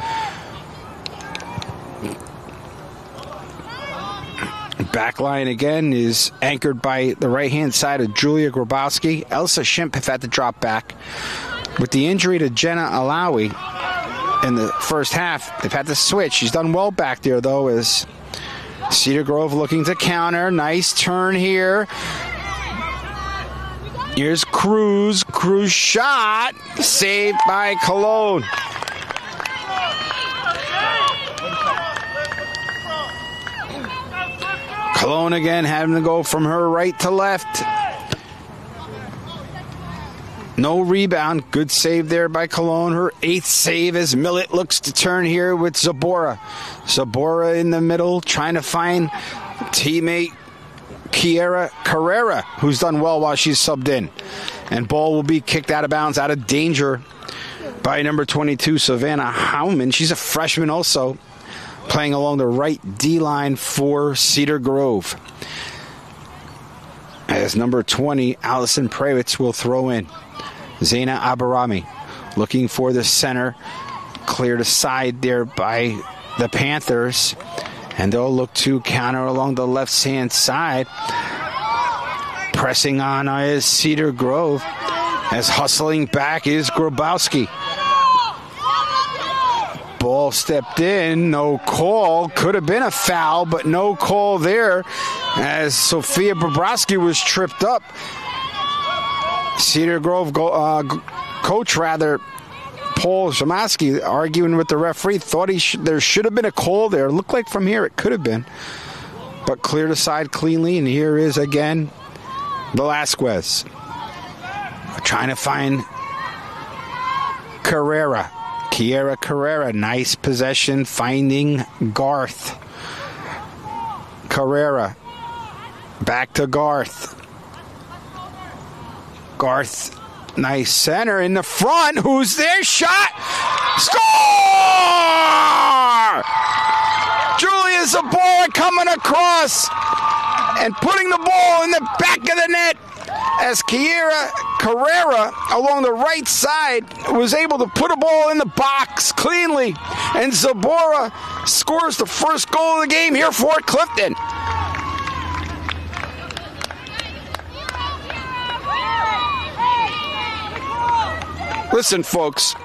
Back line again is anchored by the right-hand side of Julia Grabowski. Elsa Schimpf have had to drop back. With the injury to Jenna Alawi in the first half, they've had to switch. She's done well back there, though, as Cedar Grove looking to counter. Nice turn here. Here's Cruz. Cruz shot. Saved by Cologne. Cologne again having to go from her right to left. No rebound. Good save there by Cologne. Her 8th save as Millett looks to turn here with Zabora. Zabora in the middle trying to find teammate Kiera Carrera, who's done well while she's subbed in. And ball will be kicked out of bounds, out of danger by number 22, Savannah Howman. She's a freshman also, playing along the right D-line for Cedar Grove. As number 20, Allison Pravitz will throw in. Zaina Abarami looking for the center. Cleared aside there by the Panthers. And they'll look to counter along the left-hand side. Pressing on is Cedar Grove. As hustling back is Grabowski. Ball stepped in, no call. Could have been a foul, but no call there as Sophia Bobrovsky was tripped up. Cedar Grove coach, Paul Shamaski, arguing with the referee, thought there should have been a call there. Looked like from here it could have been, but cleared aside cleanly. And here is again Velasquez trying to find Carrera. Kiera Carrera, nice possession, finding Garth. Carrera, back to Garth. Garth Nice center in the front. Who's there? Shot! Score! Julia Zabora coming across and putting the ball in the back of the net as Kiera Carrera along the right side was able to put a ball in the box cleanly. And Zabora scores the first goal of the game here for Clifton. Listen, folks,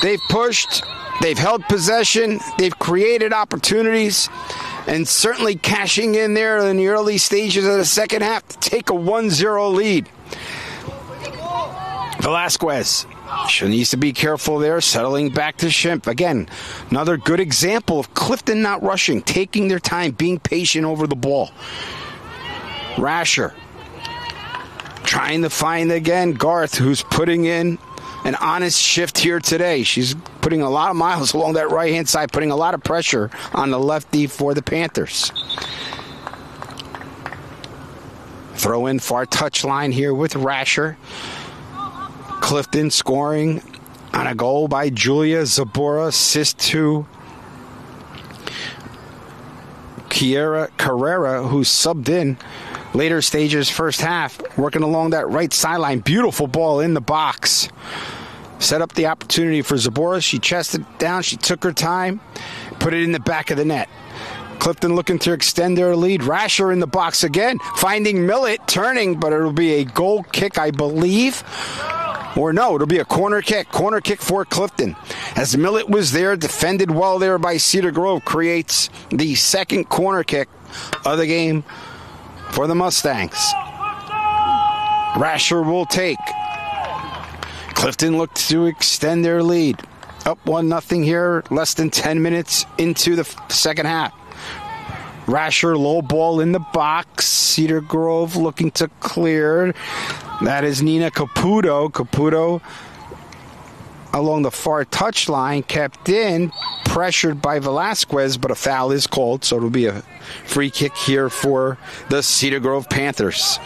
they've pushed, they've held possession, they've created opportunities, and certainly cashing in there in the early stages of the second half to take a 1-0 lead. Velasquez, she needs to be careful there, settling back to Shimp. Again, another good example of Clifton not rushing, taking their time, being patient over the ball. Rasher trying to find again Garth, who's putting in an honest shift here today. She's putting a lot of miles along that right-hand side, putting a lot of pressure on the lefty for the Panthers. Throw in far touch line here with Rasher. Clifton scoring on a goal by Julia Zabora, assist to Kiera Carrera, who subbed in later stages first half, working along that right sideline. Beautiful ball in the box. Set up the opportunity for Zabora. She chested down. She took her time, put it in the back of the net. Clifton looking to extend their lead. Rasher in the box again, finding Millett, turning, but it'll be a goal kick, I believe. Or no, it'll be a corner kick. Corner kick for Clifton. As Millett was there, defended well there by Cedar Grove, creates the second corner kick of the game for the Mustangs. Rasher will take. Clifton looked to extend their lead. Up 1-0 here, less than 10 minutes into the second half. Rasher low ball in the box. Cedar Grove looking to clear. That is Nina Caputo. Caputo along the far touch line, kept in, pressured by Velasquez, but a foul is called, so it'll be a free kick here for the Cedar Grove Panthers.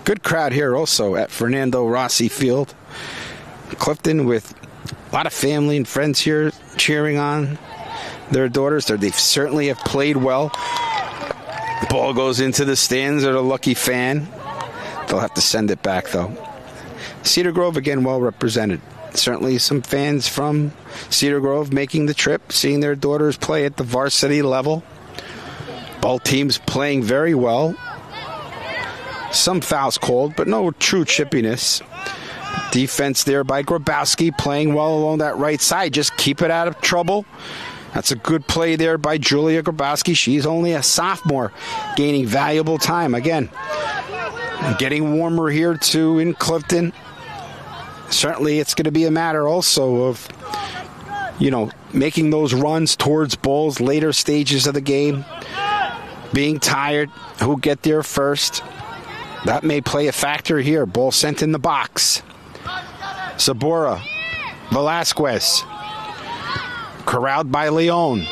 Good crowd here also at Fernando Rossi Field. Clifton with a lot of family and friends here cheering on their daughters. They certainly have played well. The ball goes into the stands. They're a lucky fan. They'll have to send it back, though. Cedar Grove, again, well represented. Certainly some fans from Cedar Grove making the trip, seeing their daughters play at the varsity level. Both teams playing very well. Some fouls called, but no true chippiness. Defense there by Grabowski, playing well along that right side. Just keep it out of trouble. That's a good play there by Julia Grabowski. She's only a sophomore, gaining valuable time. Again, getting warmer here, too, in Clifton. Certainly it's going to be a matter also of, making those runs towards balls later stages of the game. Being tired, who'll get there first. That may play a factor here. Ball sent in the box. Zabora, Velasquez, corralled by Leon.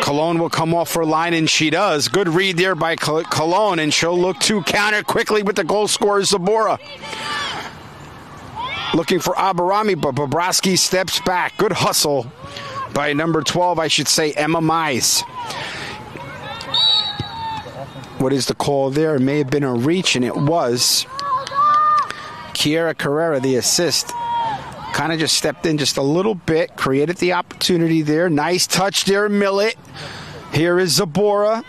Cologne will come off her line, and she does. Good read there by Cologne, and she'll look to counter quickly with the goal scorer, Zabora. Looking for Abarami, but Bobrovsky steps back. Good hustle by number 12, I should say, Emma Mize. What is the call there? It may have been a reach, and it was. Kiera Carrera, the assist, kind of just stepped in just a little bit, created the opportunity there. Nice touch there, Millett. Here is Zabora.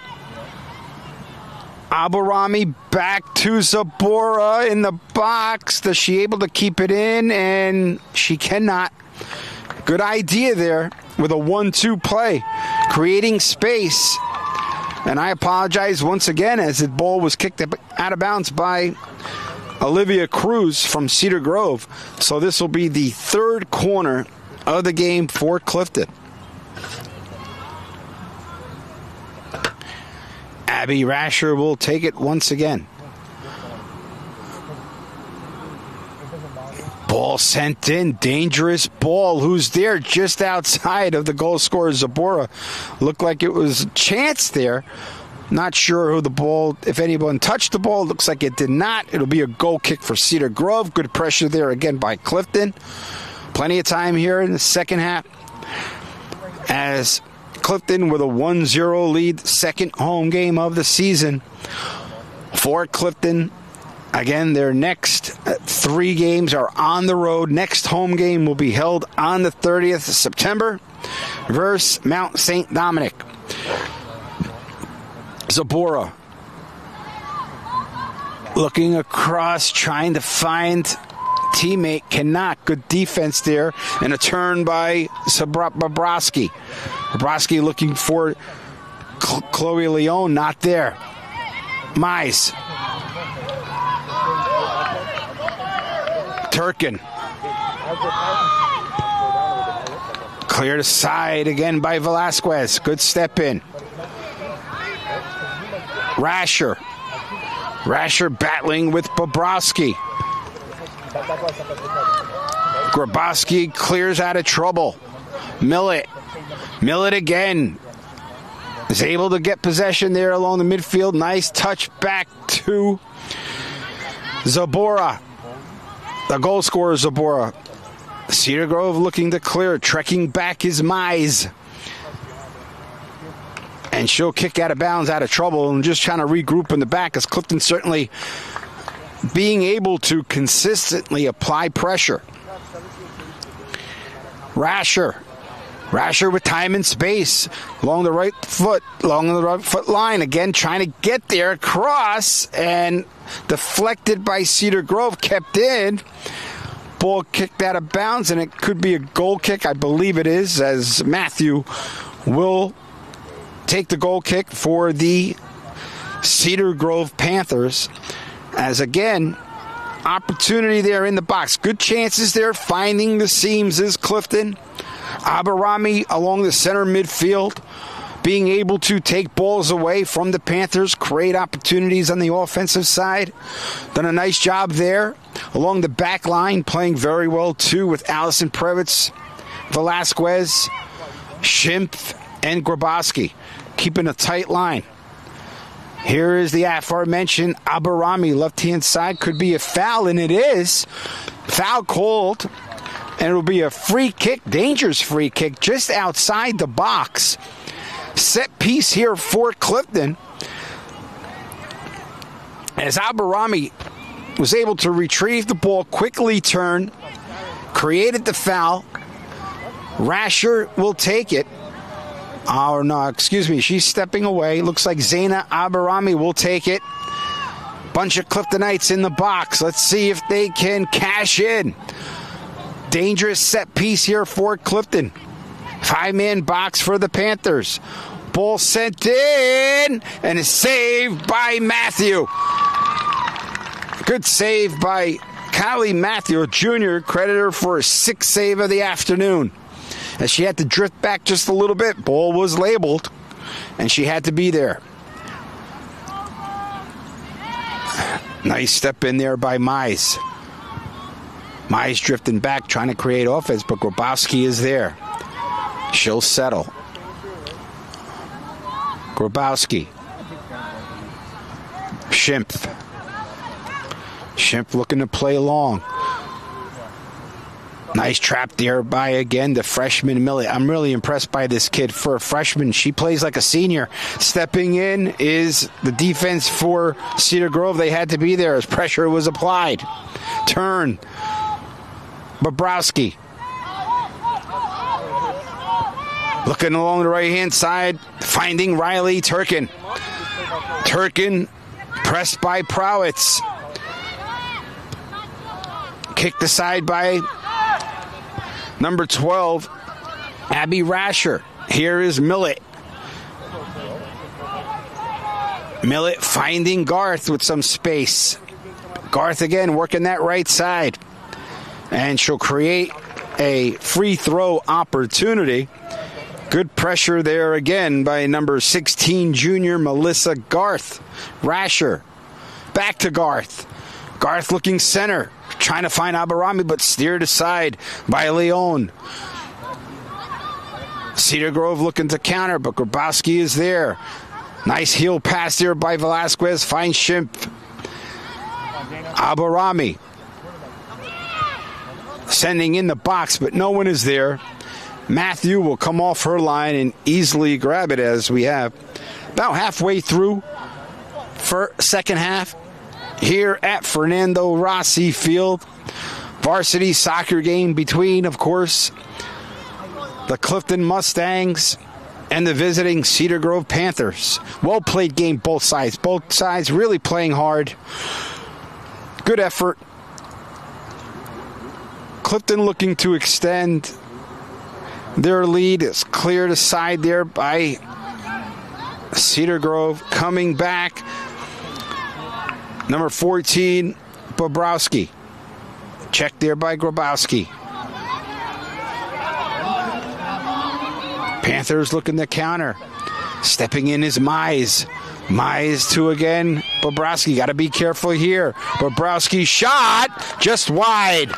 Abarami back to Zabora in the box. Is she able to keep it in? And she cannot. Good idea there with a 1-2 play, creating space. And I apologize once again as the ball was kicked out of bounds by Olivia Cruz from Cedar Grove. So this will be the third corner of the game for Clifton. Abby Rasher will take it once again. Ball Ball sent in. Dangerous ball. Who's there just outside of the goal scorer, Zabora. Looked like it was a chance there. Not sure who the ball, if anyone touched the ball. Looks like it did not. It'll be a goal kick for Cedar Grove. Good pressure there again by Clifton. Plenty of time here in the second half. As Clifton with a 1-0 lead, second home game of the season for Clifton. Again, their next 3 games are on the road. Next home game will be held on the 30th of September versus Mount St. Dominic. Zabora looking across, trying to find teammate, cannot. Good defense there, and a turn by Bobrovsky. Bobrovsky looking for Chloe Leon, not there. Mize. Turkin. Cleared aside again by Velasquez. Good step in. Rasher battling with Bobrovsky. Grabowski clears out of trouble. Millet again is able to get possession there along the midfield. Nice touch back to Zabora. The goal scorer, Zabora. Cedar Grove looking to clear. Trekking back is Mize. And she'll kick out of bounds, out of trouble, and just trying to regroup in the back, as Clifton certainly being able to consistently apply pressure. Rasher with time and space along the right foot line. Again, trying to get there, cross, and deflected by Cedar Grove, kept in. Ball kicked out of bounds, and it could be a goal kick. I believe it is, as Matthew will take the goal kick for the Cedar Grove Panthers. As again, opportunity there in the box. Good chances there. Finding the seams is Clifton. Aberami along the center midfield, being able to take balls away from the Panthers, create opportunities on the offensive side. Done a nice job there. Along the back line, playing very well too with Allison Previtz, Velasquez, Schimpf, and Grabowski. Keeping a tight line. Here is the aforementioned Aberami, left-hand side. Could be a foul, and it is. Foul called, and it will be a free kick, dangerous free kick, just outside the box. Set piece here for Clifton. As Aberami was able to retrieve the ball, quickly turn, created the foul. Rasher will take it. Oh, no, excuse me. She's stepping away. Looks like Zaina Aberami will take it. Bunch of Cliftonites in the box. Let's see if they can cash in. Dangerous set piece here for Clifton. 5-man box for the Panthers. Ball sent in and is saved by Matthew. Good save by Kylie Matthew, Jr., creditor for a 6th save of the afternoon. As she had to drift back just a little bit. Ball was labeled, and she had to be there. Nice step in there by Mize. Mize drifting back, trying to create offense, but Grabowski is there. She'll settle. Grabowski. Schimpf looking to play long. Nice trap there by, again, the freshman Millie. I'm really impressed by this kid. For a freshman, she plays like a senior. Stepping in is the defense for Cedar Grove. They had to be there as pressure was applied. Turn. Bobrovsky. Looking along the right-hand side, finding Riley Turkin. Turkin pressed by Prowitz. Kicked aside by number 12, Abby Rasher. Here is Millet. Millet finding Garth with some space. Garth again working that right side. And she'll create a free throw opportunity. Good pressure there again by number 16 junior Melissa Garth. Rasher. Back to Garth. Garth looking center, trying to find Aberami, but steered aside by Leon. Cedar Grove looking to counter, but Grabowski is there. Nice heel pass there by Velasquez. Finds Shimp. Aberami sending in the box, but no one is there. Matthew will come off her line and easily grab it, as we have about halfway through for second half here at Fernando Rossi Field. Varsity soccer game between, of course, the Clifton Mustangs and the visiting Cedar Grove Panthers. Well played game, both sides. Both sides really playing hard. Good effort. Clifton looking to extend their lead. Is cleared aside there by Cedar Grove. Coming back, number 14, Bobrowski. Checked there by Grabowski. Panthers looking to counter. Stepping in is Mize. Mize to again Bobrowski. Got to be careful here. Bobrowski shot just wide.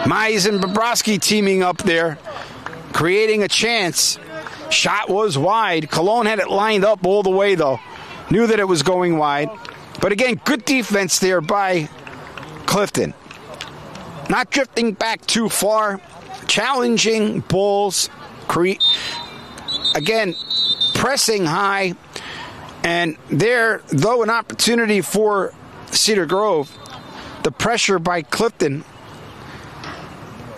Mize and Bobrowski teaming up there, creating a chance. Shot was wide. Cologne had it lined up all the way, though. Knew that it was going wide. But again, good defense there by Clifton. Not drifting back too far. Challenging balls. Again, pressing high. And there, though an opportunity for Cedar Grove, the pressure by Clifton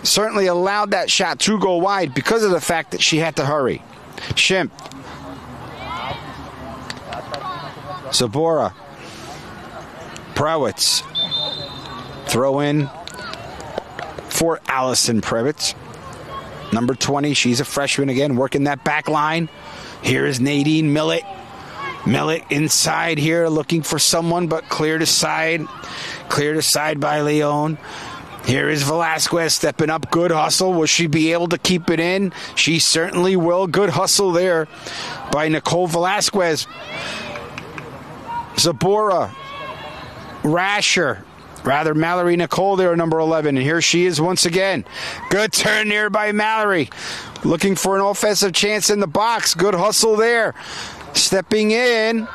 certainly allowed that shot to go wide because of the fact that she had to hurry. Shimp. Zabora. Prowitz. Throw in for Allison Previtz. Number 20, she's a freshman again, working that back line. Here is Nadine Millett. Millett inside here, looking for someone, but cleared aside. Cleared aside by Leon. Here is Velasquez stepping up. Good hustle. Will she be able to keep it in? She certainly will. Good hustle there by Nicole Velasquez. Zabora. Rasher. Rather, Mallory Nicole there, number 11. And here she is once again. Good turn there by Mallory. Looking for an offensive chance in the box. Good hustle there. Stepping in.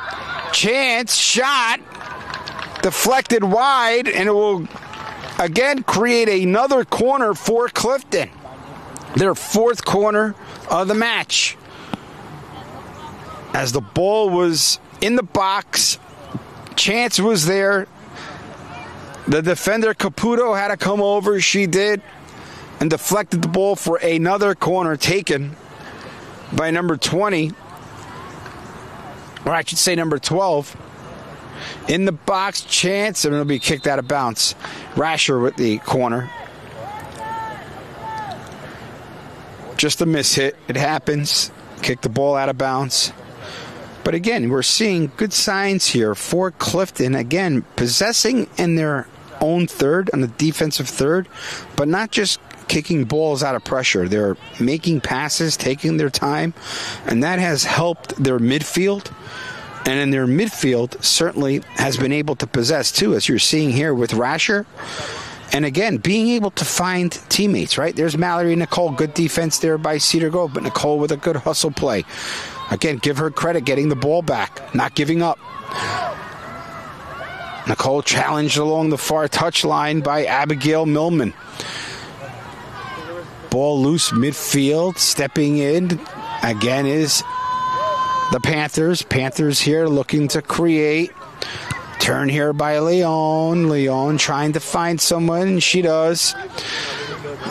Chance. Shot. Deflected wide. And it will, again, create another corner for Clifton. Their fourth corner of the match. As the ball was in the box. Chance was there. The defender, Caputo, had to come over. She did. And deflected the ball for another corner taken by number 20. Or I should say number 12. In the box, Chance, and it'll be kicked out of bounds. Rasher with the corner. Just a miss hit. It happens. Kick the ball out of bounds. But again, we're seeing good signs here for Clifton. Again, possessing in their own third, on the defensive third, but not just kicking balls out of pressure. They're making passes, taking their time, and that has helped their midfield. And in their midfield, certainly has been able to possess, too, as you're seeing here with Rasher. And again, being able to find teammates, right? There's Mallory Nicole. Good defense there by Cedar Grove, but Nicole with a good hustle play. Again, give her credit getting the ball back, not giving up. Nicole challenged along the far touchline by Abigail Millman. Ball loose midfield, stepping in again is the Panthers. Panthers here looking to create. Turn here by Leon. Leon trying to find someone, and she does.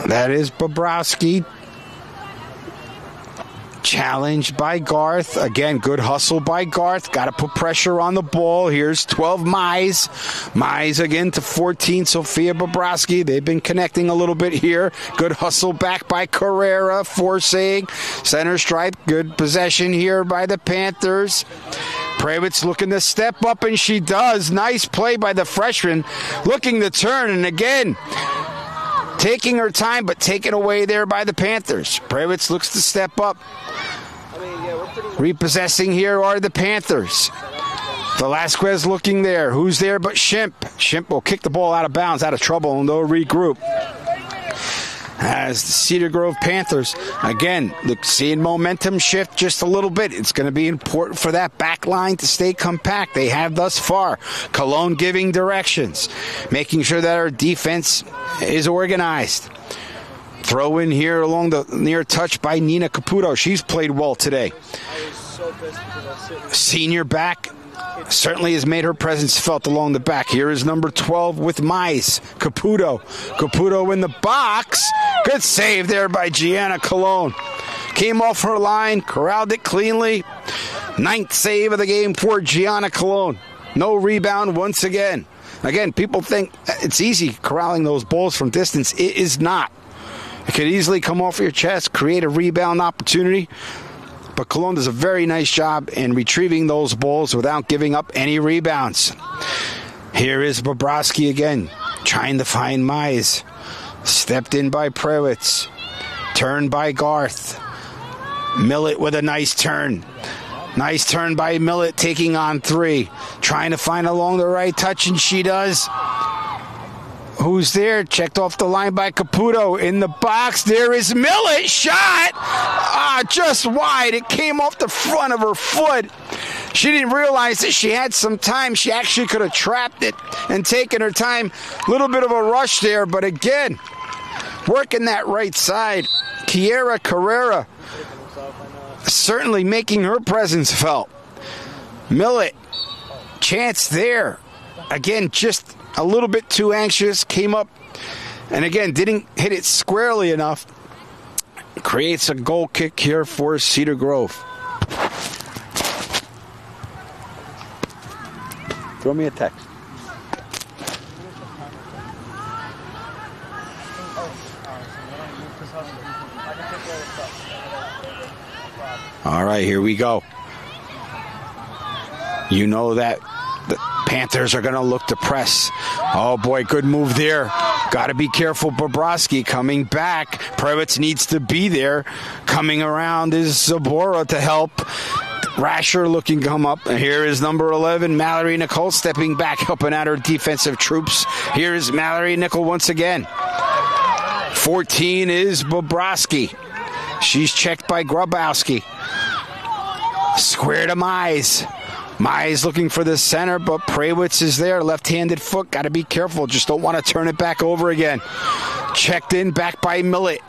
That is Bobrowski. Challenged by Garth. Again, good hustle by Garth. Got to put pressure on the ball. Here's 12 Mize. Mize again to 14, Sophia Bobrowski. They've been connecting a little bit here. Good hustle back by Carrera, forcing. Center stripe. Good possession here by the Panthers. Pravitz looking to step up, and she does. Nice play by the freshman. Looking to turn, and again, taking her time, but taken away there by the Panthers. Pravitz looks to step up. Repossessing here are the Panthers. Velasquez looking there. Who's there but Shimp? Shimp will kick the ball out of bounds, out of trouble, and they'll regroup. As the Cedar Grove Panthers, again, look, seeing momentum shift just a little bit. It's going to be important for that back line to stay compact. They have thus far. Cologne giving directions, making sure that our defense is organized. Throw in here along the near touch by Nina Caputo. She's played well today. Senior back certainly has made her presence felt along the back. Here is number 12 with Mize. Caputo in the box. Good save there by Gianna Cologne. Came off her line, corralled it cleanly. 9th save of the game for Gianna Cologne. No rebound once again. Again, people think it's easy corralling those balls from distance. It is not. It could easily come off your chest, create a rebound opportunity. But Cologne does a very nice job in retrieving those balls without giving up any rebounds. Here is Bobrovsky again, trying to find Mize. Stepped in by Prewitz. Turned by Garth. Millett with a nice turn. Nice turn by Millett, taking on 3. Trying to find along the right touch, and she does. Who's there? Checked off the line by Caputo. In the box, there is Millett. Shot! Just wide. It came off the front of her foot. She didn't realize that she had some time. She actually could have trapped it and taken her time. A little bit of a rush there, but again, working that right side. Kiera Carrera certainly making her presence felt. Millett, chance there. Again, just a little bit too anxious, came up, and again, didn't hit it squarely enough. Creates a goal kick here for Cedar Grove. Throw me a text. All right, here we go. You know that the Panthers are going to look to press. Oh, boy, good move there. Got to be careful. Bobrovsky coming back. Previtz needs to be there. Coming around is Zabora to help. Rasher looking to come up. And here is number 11, Mallory Nicole, stepping back, helping out her defensive troops. Here is Mallory Nicole once again. 14 is Bobrovsky. She's checked by Grabowski. Square to Mize. Mize looking for the center, but Prewitz is there. Left-handed foot. Got to be careful. Just don't want to turn it back over again. Checked in back by Millett.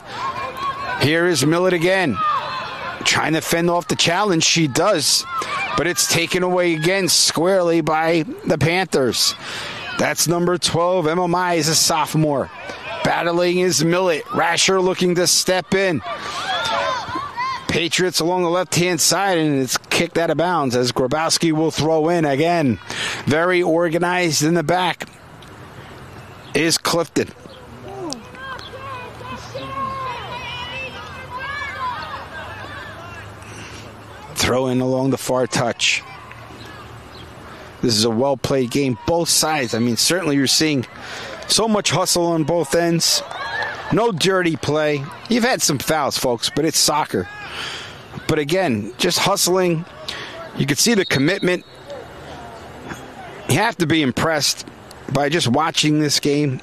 Here is Millett again. Trying to fend off the challenge. She does. But it's taken away again squarely by the Panthers. That's number 12. Emma Mize, a sophomore. Battling is Millett. Rasher looking to step in. Patriots along the left-hand side, and it's kicked out of bounds as Grabowski will throw in again. Very organized in the back is Clifton. Throw in along the far touch. This is a well-played game, both sides. I mean, certainly you're seeing so much hustle on both ends. No dirty play. You've had some fouls, folks, but it's soccer. But again, just hustling. You can see the commitment. You have to be impressed by just watching this game.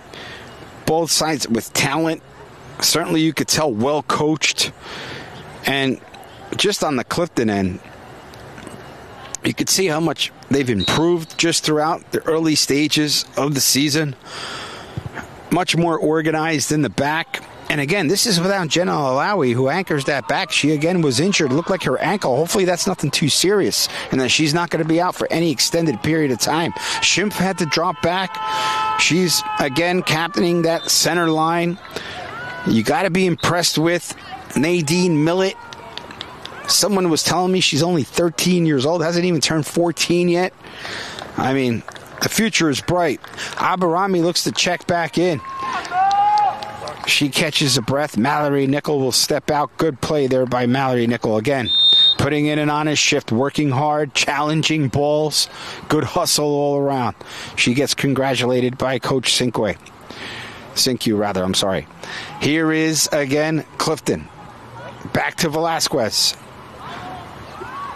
Both sides with talent. Certainly you could tell well coached. And just on the Clifton end, you could see how much they've improved just throughout the early stages of the season. Much more organized in the back. And again, this is without Jenna Alawi, who anchors that back. She, again, was injured. Looked like her ankle. Hopefully that's nothing too serious and that she's not going to be out for any extended period of time. Schimpf had to drop back. She's, again, captaining that center line. You got to be impressed with Nadine Millett. Someone was telling me she's only 13 years old, hasn't even turned 14 yet. I mean, the future is bright. Abarami looks to check back in. She catches a breath. Mallory Nickel will step out. Good play there by Mallory Nickel again. Putting in an honest shift, working hard, challenging balls. Good hustle all around. She gets congratulated by Coach Sinkwe. Sinkyu, rather, I'm sorry. Here is, again, Clifton. Back to Velasquez.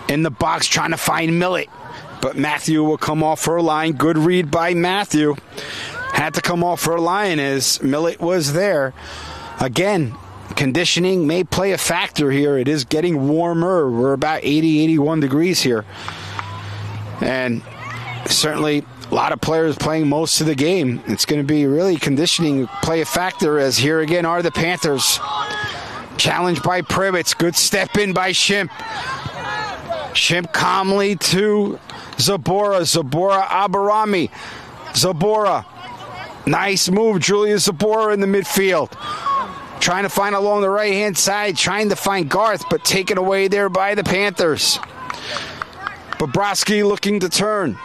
In the box, trying to find Millett. but Matthew will come off her line. Good read by Matthew. Had to come off her line as Millett was there. Again, conditioning may play a factor here. It is getting warmer. We're about 80, 81 degrees here. And certainly a lot of players playing most of the game. It's going to be really conditioning play a factor, as here again are the Panthers. Challenged by Privets. Good step in by Shimp. Shimp calmly to Zabora. Zabora Abarami. Zabora. Nice move. Julia Zabora in the midfield. Trying to find along the right-hand side. Trying to find Garth, but taken away there by the Panthers. Bobrovsky looking to turn.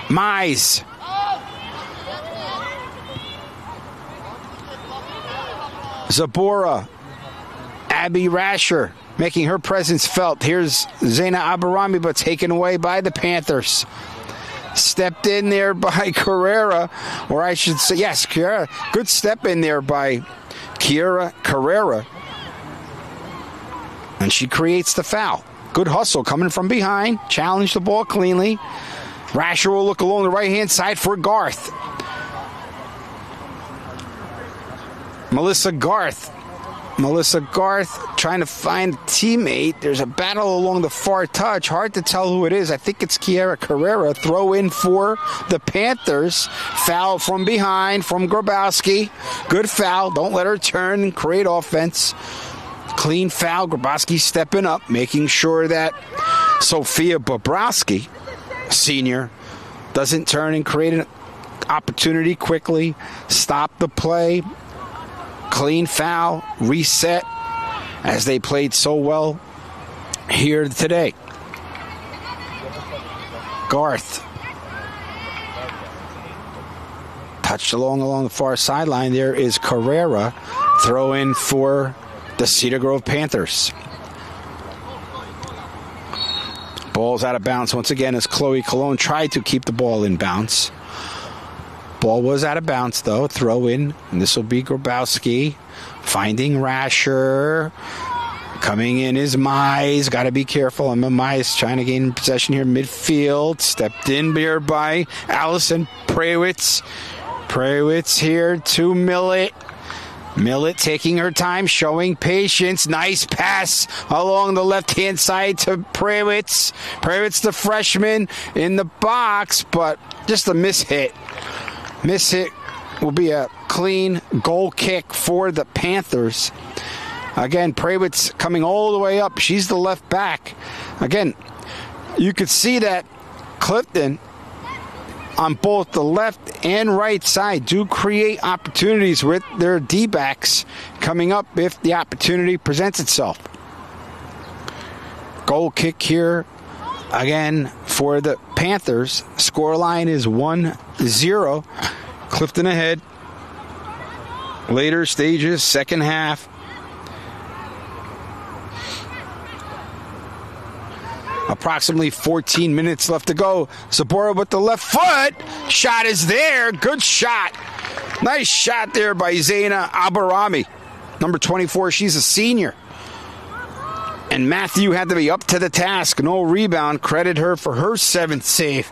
Mize. Zabora. Abby Rasher making her presence felt. Here's Zaina Abarami, but taken away by the Panthers. Stepped in there by Carrera, or I should say, yes, Carrera. Good step in there by Kiera Carrera. And she creates the foul. Good hustle coming from behind. Challenge the ball cleanly. Rasher will look along the right-hand side for Garth. Melissa Garth trying to find a teammate. There's a battle along the far touch. Hard to tell who it is. I think it's Kiera Carrera. Throw in for the Panthers. Foul from behind from Grabowski. Good foul. Don't let her turn and create offense. Clean foul. Grabowski stepping up, making sure that Sophia Bobrovsky, senior, doesn't turn and create an opportunity quickly. Stop the play. Clean foul, reset, as they played so well here today. Garth. Touched along the far sideline. There is Carrera. Throw in for the Cedar Grove Panthers. Ball's out of bounds once again as Chloe Cologne tried to keep the ball in bounds. Ball was out of bounds, though. Throw in. And this will be Grabowski. Finding Rasher. Coming in is Mize. Got to be careful. Emma Mize trying to gain possession here midfield. Stepped in here by Allison Prawitz. Prawitz here to Millett. Millett taking her time, showing patience. Nice pass along the left-hand side to Prawitz. Prawitz, the freshman, in the box, but just a mishit. Mishit will be a clean goal kick for the Panthers. Again, Prawitz coming all the way up. She's the left back. Again, you could see that Clifton on both the left and right side do create opportunities with their D-backs coming up if the opportunity presents itself. Goal kick here again for the Panthers. Scoreline is 1-0. Clifton ahead. Later stages, second half. Approximately 14 minutes left to go. Zabora with the left foot. Shot is there. Good shot. Nice shot there by Zaina Abarami. Number 24, she's a senior. And Matthew had to be up to the task. No rebound. Credit her for her 7th save.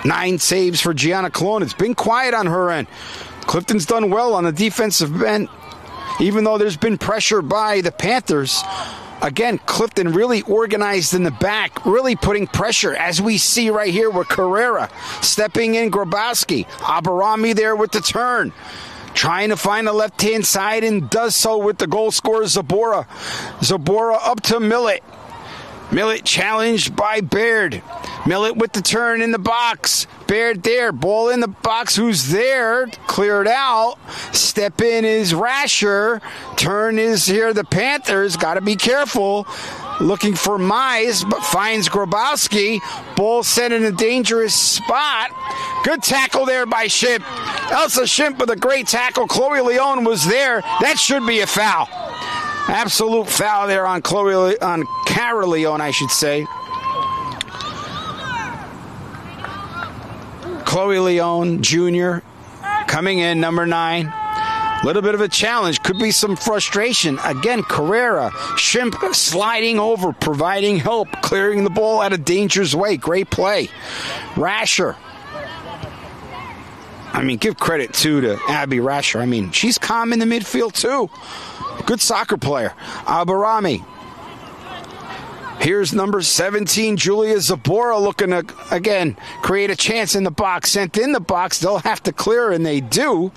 9 saves for Gianna Cologne. It's been quiet on her end. Clifton's done well on the defensive end, even though there's been pressure by the Panthers. Again, Clifton really organized in the back, really putting pressure, as we see right here with Carrera stepping in. Grabowski. Abarami there with the turn. Trying to find the left-hand side and does so with the goal scorer, Zabora. Zabora up to Millett. Millett challenged by Baird. Millett with the turn in the box. Baird there. Ball in the box. Who's there? Cleared out. Step in is Rasher. Turn is here. The Panthers. Got to be careful. Looking for Mize, but finds Grabowski. Ball set in a dangerous spot. Good tackle there by Shimp. Elsa Shimp with a great tackle. Chloe Leone was there. That should be a foul. Absolute foul there on Cara Leone, I should say. Chloe Leone, Jr., coming in, number 9. Little bit of a challenge. Could be some frustration. Again, Carrera, Shimp sliding over, providing help, clearing the ball out of danger's way. Great play. Rasher. I mean, give credit, too, to Abby Rasher. I mean, she's calm in the midfield, too. Good soccer player. Abarami. Here's number 17, Julia Zabora, looking to, again, create a chance in the box. Sent in the box. They'll have to clear, and they do.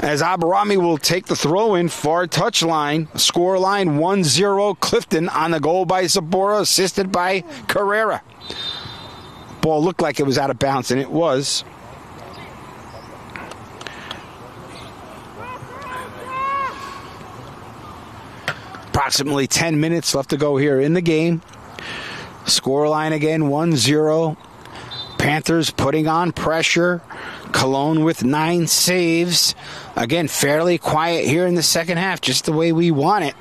As Abarami will take the throw-in, far touchline. Score line 1-0 Clifton on the goal by Zabora, assisted by Carrera. Ball looked like it was out of bounds, and it was. Approximately 10 minutes left to go here in the game. Scoreline again, 1-0. Panthers putting on pressure. Cologne with 9 saves. Again, fairly quiet here in the second half, just the way we want it.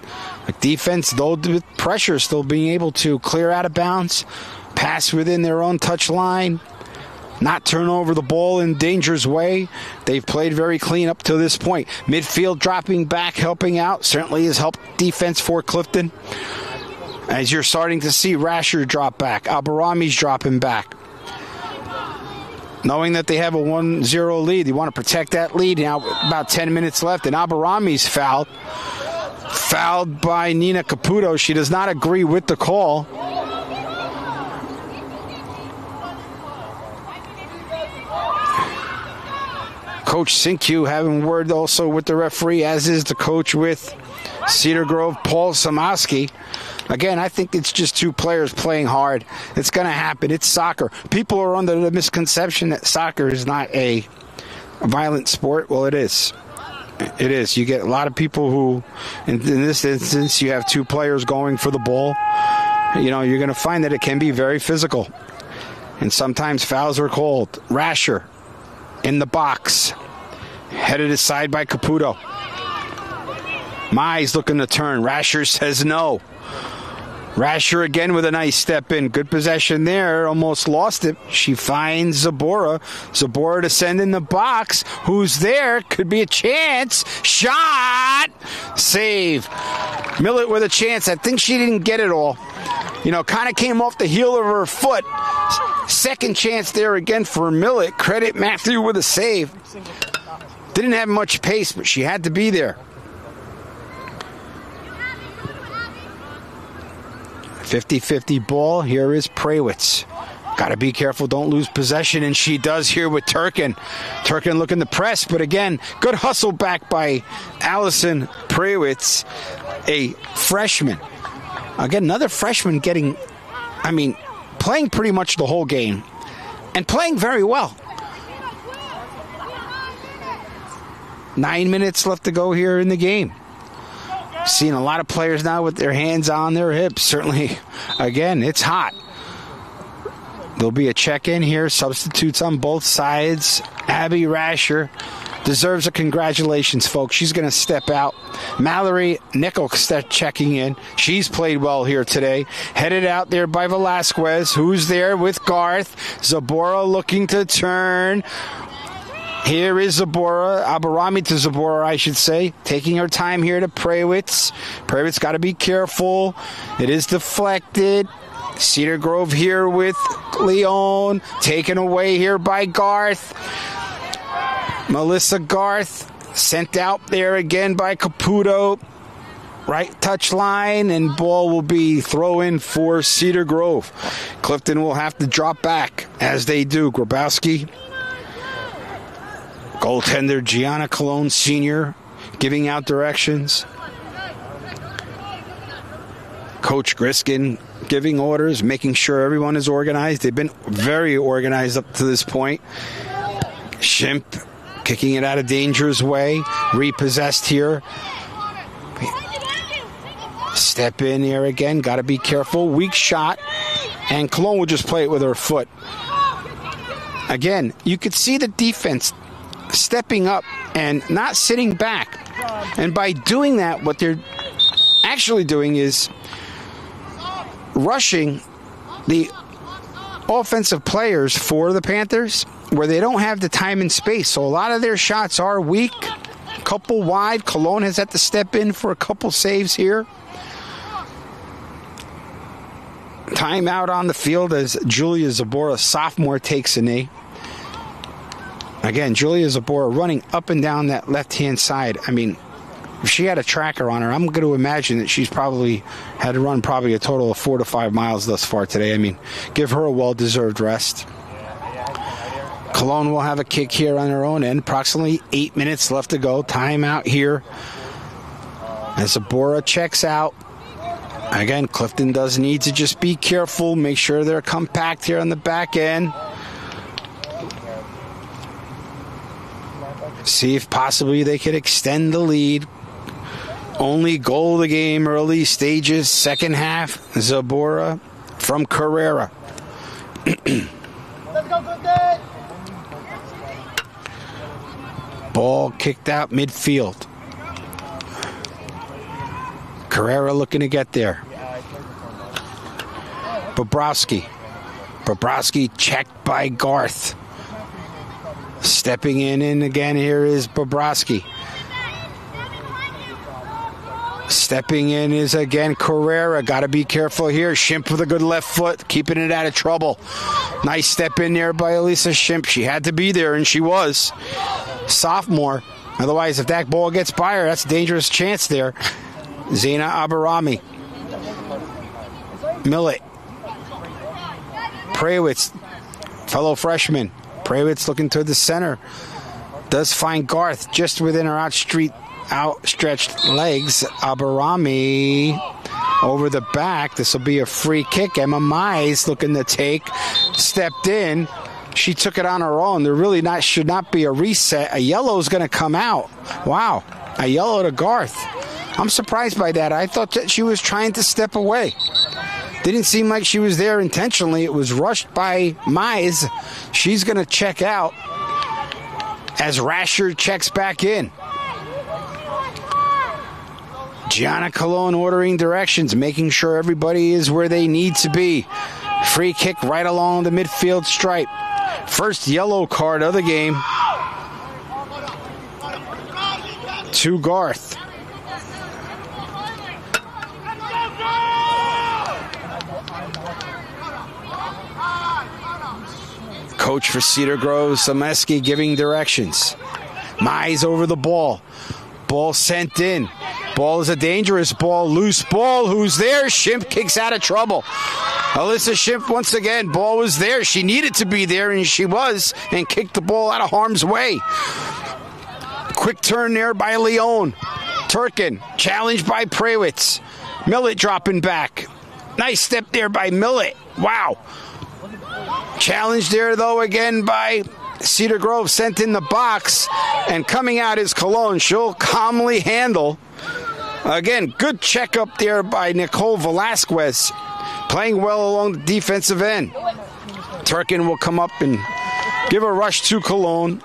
Like defense, though, with pressure, still being able to clear out of bounds, pass within their own touch line, not turn over the ball in danger's way. They've played very clean up to this point. Midfield dropping back, helping out. Certainly has helped defense for Clifton. As you're starting to see Rasher drop back. Abarami's dropping back. Knowing that they have a 1-0 lead, you want to protect that lead. Now about 10 minutes left, and Abarami's fouled. Fouled by Nina Caputo. She does not agree with the call. Coach Sinkyu having word also with the referee, as is the coach with Cedar Grove, Paul Samaski. Again, I think it's just two players playing hard. It's going to happen. It's soccer. People are under the misconception that soccer is not a violent sport. Well, it is. It is. You get a lot of people who, in this instance, you have two players going for the ball. You know, you're going to find that it can be very physical. And sometimes fouls are called. Rasher in the box. Headed aside by Caputo. Mize looking to turn. Rasher says no. Rasher again with a nice step in. Good possession there. Almost lost it. She finds Zabora. Zabora to send in the box. Who's there? Could be a chance. Shot! Save. Millett with a chance. I think she didn't get it all. You know, kind of came off the heel of her foot. Second chance there again for Millett. Credit Matthew with a save. Didn't have much pace, but she had to be there. 50-50 ball. Here is Prawitz. Got to be careful. Don't lose possession. And she does here with Turkin. Turkin looking to press. But again, good hustle back by Allison Prawitz, a freshman. Again, another freshman getting, playing pretty much the whole game. And playing very well. 9 minutes left to go here in the game. Seeing a lot of players now with their hands on their hips. Certainly, again, it's hot. There'll be a check-in here. Substitutes on both sides. Abby Rasher deserves a congratulations, folks. She's going to step out. Mallory Nickel checking in. She's played well here today. Headed out there by Velasquez. Who's there with Garth? Zabora looking to turn. Here is Zabora, Abarami to Zabora, I should say, taking her time here to Prawitz. Prawitz got to be careful. It is deflected. Cedar Grove here with Leon, taken away here by Garth. Melissa Garth sent out there again by Caputo. Right touch line, and ball will be throw in for Cedar Grove. Clifton will have to drop back, as they do. Grabowski. Goaltender Gianna Colon Sr. giving out directions. Coach Griskin giving orders, making sure everyone is organized. They've been very organized up to this point. Shimp kicking it out of danger's way. Repossessed here. Step in here again. Got to be careful. Weak shot. And Cologne will just play it with her foot. Again, you could see the defense stepping up and not sitting back. And by doing that, what they're actually doing is rushing the offensive players for the Panthers where they don't have the time and space. So a lot of their shots are weak, couple wide. Cologne has had to step in for a couple saves here. Timeout on the field as Julia Zabora, sophomore, takes a knee. Again, Julia Zabora running up and down that left-hand side. I mean, if she had a tracker on her, I'm going to imagine that she's probably had to run probably a total of 4 to 5 miles thus far today. I mean, give her a well-deserved rest. Cologne will have a kick here on their own end. Approximately 8 minutes left to go. Timeout here as Zabora checks out. Again, Clifton does need to just be careful. Make sure they're compact here on the back end. See if possibly they could extend the lead. Only goal of the game, early stages, second half. Zabora from Carrera. Ball kicked out midfield. Carrera looking to get there. Bobrovsky. Bobrovsky checked by Garth. Stepping in again here is Bobrovsky. Stepping in is again Carrera. Got to be careful here. Shimp with a good left foot, keeping it out of trouble. Nice step in there by Elisa Shimp. She had to be there, and she was. Sophomore. Otherwise, if that ball gets by her, that's a dangerous chance there. Zena Abarami. Millet. Prawitz, fellow freshman. Prawitz looking to the center. Does find Garth just within her outstretched legs. Abarami over the back. This will be a free kick. Emma Mize looking to take. Stepped in. She took it on her own. There really should not be a reset. A yellow is going to come out. Wow. A yellow to Garth. I'm surprised by that. I thought that she was trying to step away. Didn't seem like she was there intentionally. It was rushed by Mize. She's going to check out as Rasher checks back in. Gianna Cologne ordering directions, making sure everybody is where they need to be. Free kick right along the midfield stripe. First yellow card of the game to Garth. Coach for Cedar Grove, Sameski, giving directions. Mize over the ball. Ball sent in. Ball is a dangerous ball. Loose ball. Who's there? Shimp kicks out of trouble. Alyssa Shimp once again. Ball was there. She needed to be there, and she was, and kicked the ball out of harm's way. Quick turn there by Leon. Turkin. Challenged by Prawitz. Millet dropping back. Nice step there by Millet. Wow. Challenge there, though, again by Cedar Grove. Sent in the box, and coming out is Cologne. She'll calmly handle. Again, good check up there by Nicole Velasquez. Playing well along the defensive end. Turkin will come up and give a rush to Cologne.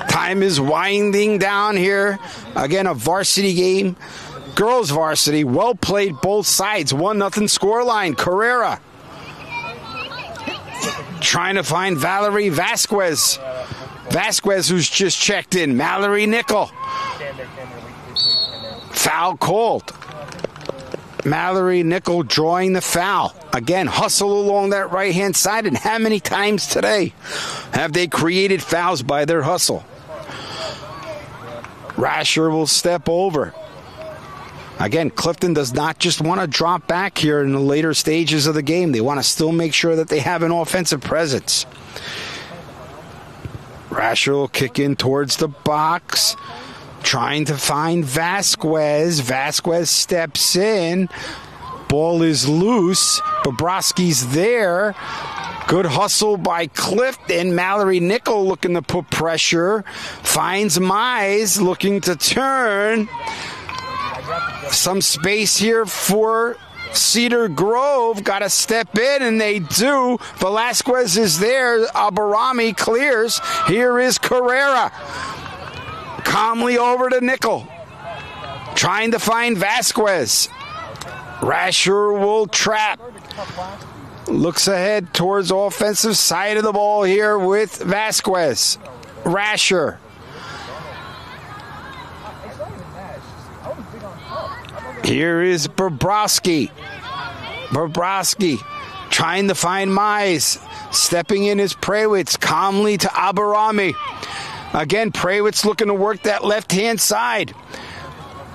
Time is winding down here. Again, a varsity game. Girls varsity. Well played both sides. 1-0 scoreline. Carrera trying to find Valerie Vasquez. Vasquez, who's just checked in. Mallory Nickel. Foul called. Mallory Nickel drawing the foul. Again, hustle along that right-hand side. And how many times today have they created fouls by their hustle? Rasher will step over. Again, Clifton does not just want to drop back here in the later stages of the game. They want to still make sure that they have an offensive presence. Rasher will kick in towards the box, trying to find Vasquez. Vasquez steps in. Ball is loose. Bobrovsky's there. Good hustle by Clifton. Mallory Nickel looking to put pressure. Finds Mize looking to turn. Some space here for Cedar Grove. Got to step in, and they do. Velasquez is there. Abarami clears. Here is Carrera. Calmly over to Nickel. Trying to find Vasquez. Rasher will trap. Looks ahead towards offensive side of the ball here with Vasquez. Rasher. Here is Bobrovsky. Bobrovsky trying to find Mize. Stepping in is Prawitz calmly to Aberami. Again, Prawitz looking to work that left-hand side.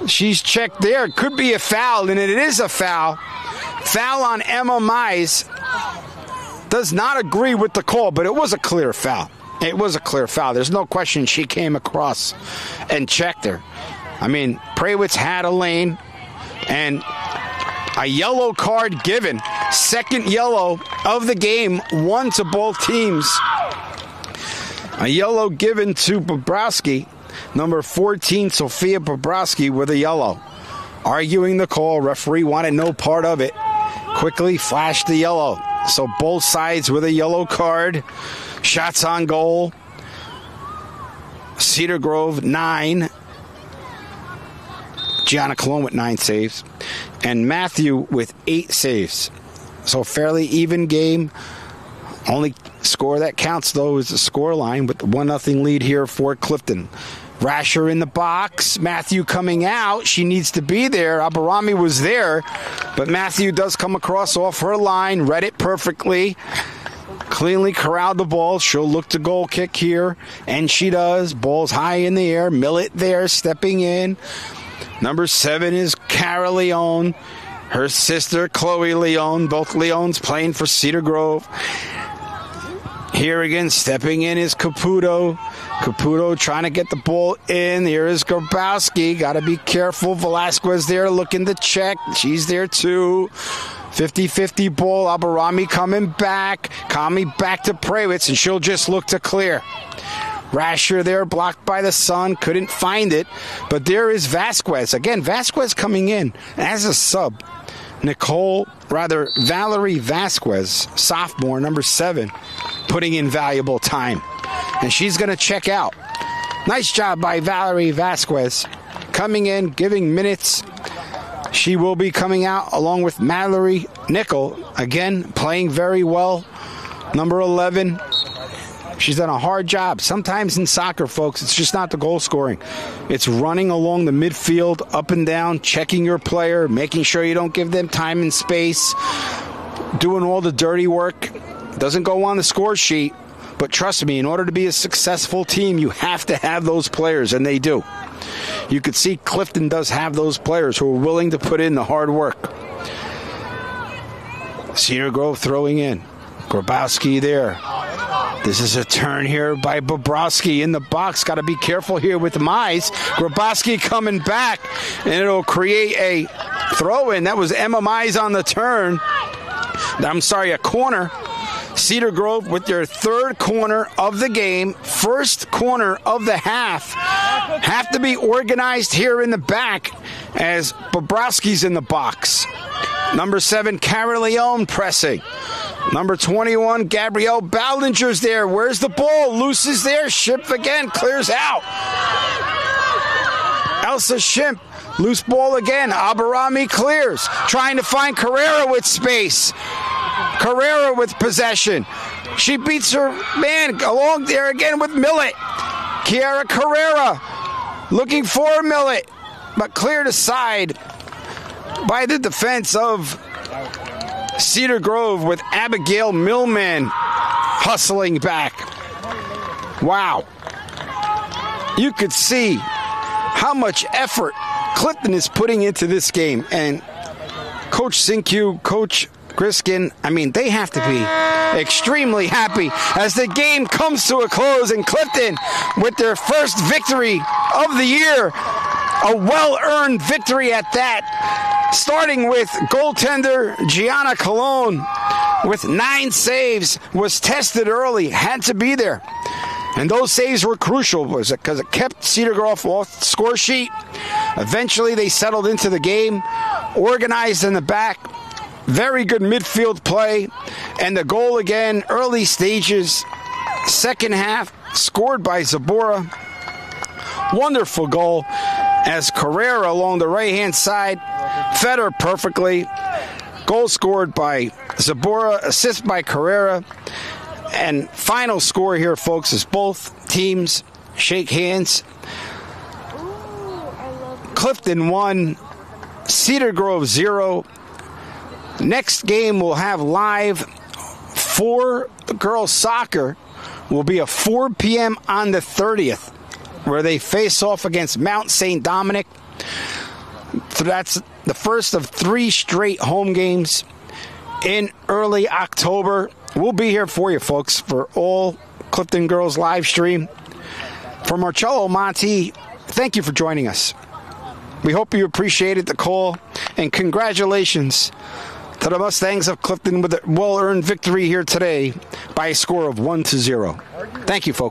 She's checked there. Could be a foul, and it is a foul. Foul on Emma Mize. Does not agree with the call, but it was a clear foul. It was a clear foul. There's no question she came across and checked her. I mean, Prawitz had a lane, and a yellow card given. Second yellow of the game, one to both teams. A yellow given to Bobrovsky. Number 14, Sophia Bobrovsky, with a yellow. Arguing the call. Referee wanted no part of it. Quickly flashed the yellow. So both sides with a yellow card. Shots on goal. Cedar Grove, 9. Gianna Cologne with 9 saves. And Matthew with 8 saves. So fairly even game. Only score that counts, though, is the score line with the 1-0 lead here for Clifton. Rasher in the box. Matthew coming out. She needs to be there. Aberami was there, but Matthew does come across off her line. Read it perfectly. Cleanly corralled the ball. She'll look to goal kick here, and she does. Ball's high in the air. Millet there stepping in. Number 7 is Cara Leone. Her sister, Chloe Leone. Both Leones playing for Cedar Grove. Here again, stepping in is Caputo. Caputo trying to get the ball in. Here is Grabowski. Got to be careful. Velasquez there looking to check. She's there too. 50-50 ball. Aberami coming back. Kami back to Prawitz, and she'll just look to clear. Rasher there, blocked by the sun. Couldn't find it. But there is Vasquez. Again, Vasquez coming in as a sub. Valerie Vasquez, sophomore, number 7, putting in valuable time. And she's going to check out. Nice job by Valerie Vasquez. Coming in, giving minutes. She will be coming out along with Mallory Nickel. Again, playing very well. Number 11. She's done a hard job. Sometimes in soccer, folks, it's just not the goal scoring. It's running along the midfield, up and down, checking your player, making sure you don't give them time and space, doing all the dirty work. Doesn't go on the score sheet, but trust me, in order to be a successful team, you have to have those players, and they do. You could see Clifton does have those players who are willing to put in the hard work. Cedar Grove throwing in. Grabowski there. This is a turn here by Bobrovsky in the box. Got to be careful here with Mize. Grabowski coming back, and it'll create a throw-in. That was Emma Mize on the turn. A corner. Cedar Grove with their 3rd corner of the game. 1st corner of the half. Have to be organized here in the back as Bobrovsky's in the box. Number 7, Cara Leone pressing. Number 21, Gabrielle Baldinger's there. Where's the ball? Loose is there. Schimpf again. Clears out. Elsa Schimpf. Loose ball again. Aberami clears. Trying to find Carrera with space. Carrera with possession. She beats her man along there again with Millet. Kiara Carrera looking for Millet, but cleared aside by the defense of Cedar Grove with Abigail Millman hustling back. Wow. You could see how much effort Clifton is putting into this game. And Coach Sinkyu, Coach Griskin, they have to be extremely happy as the game comes to a close, and Clifton with their first victory of the year. A well-earned victory at that. Starting with goaltender Gianna Cologne with 9 saves, was tested early, had to be there. And those saves were crucial because it kept Cedar Grove off the score sheet. Eventually they settled into the game, organized in the back. Very good midfield play. And the goal again, early stages, second half, scored by Zabora. Wonderful goal as Carrera along the right-hand side fed her perfectly. Goal scored by Zabora, assist by Carrera. And final score here, folks, is both teams shake hands. Clifton won Cedar Grove 0. Next game we'll have live for girls soccer will be a 4 p.m. on the 30th, where they face off against Mount St. Dominic. So that's the first of 3 straight home games in early October. We'll be here for you, folks, for all Clifton Girls live stream. For Marcello Monti, thank you for joining us. We hope you appreciated the call, and congratulations to the Mustangs of Clifton with a well-earned victory here today by a score of 1-0. Thank you, folks.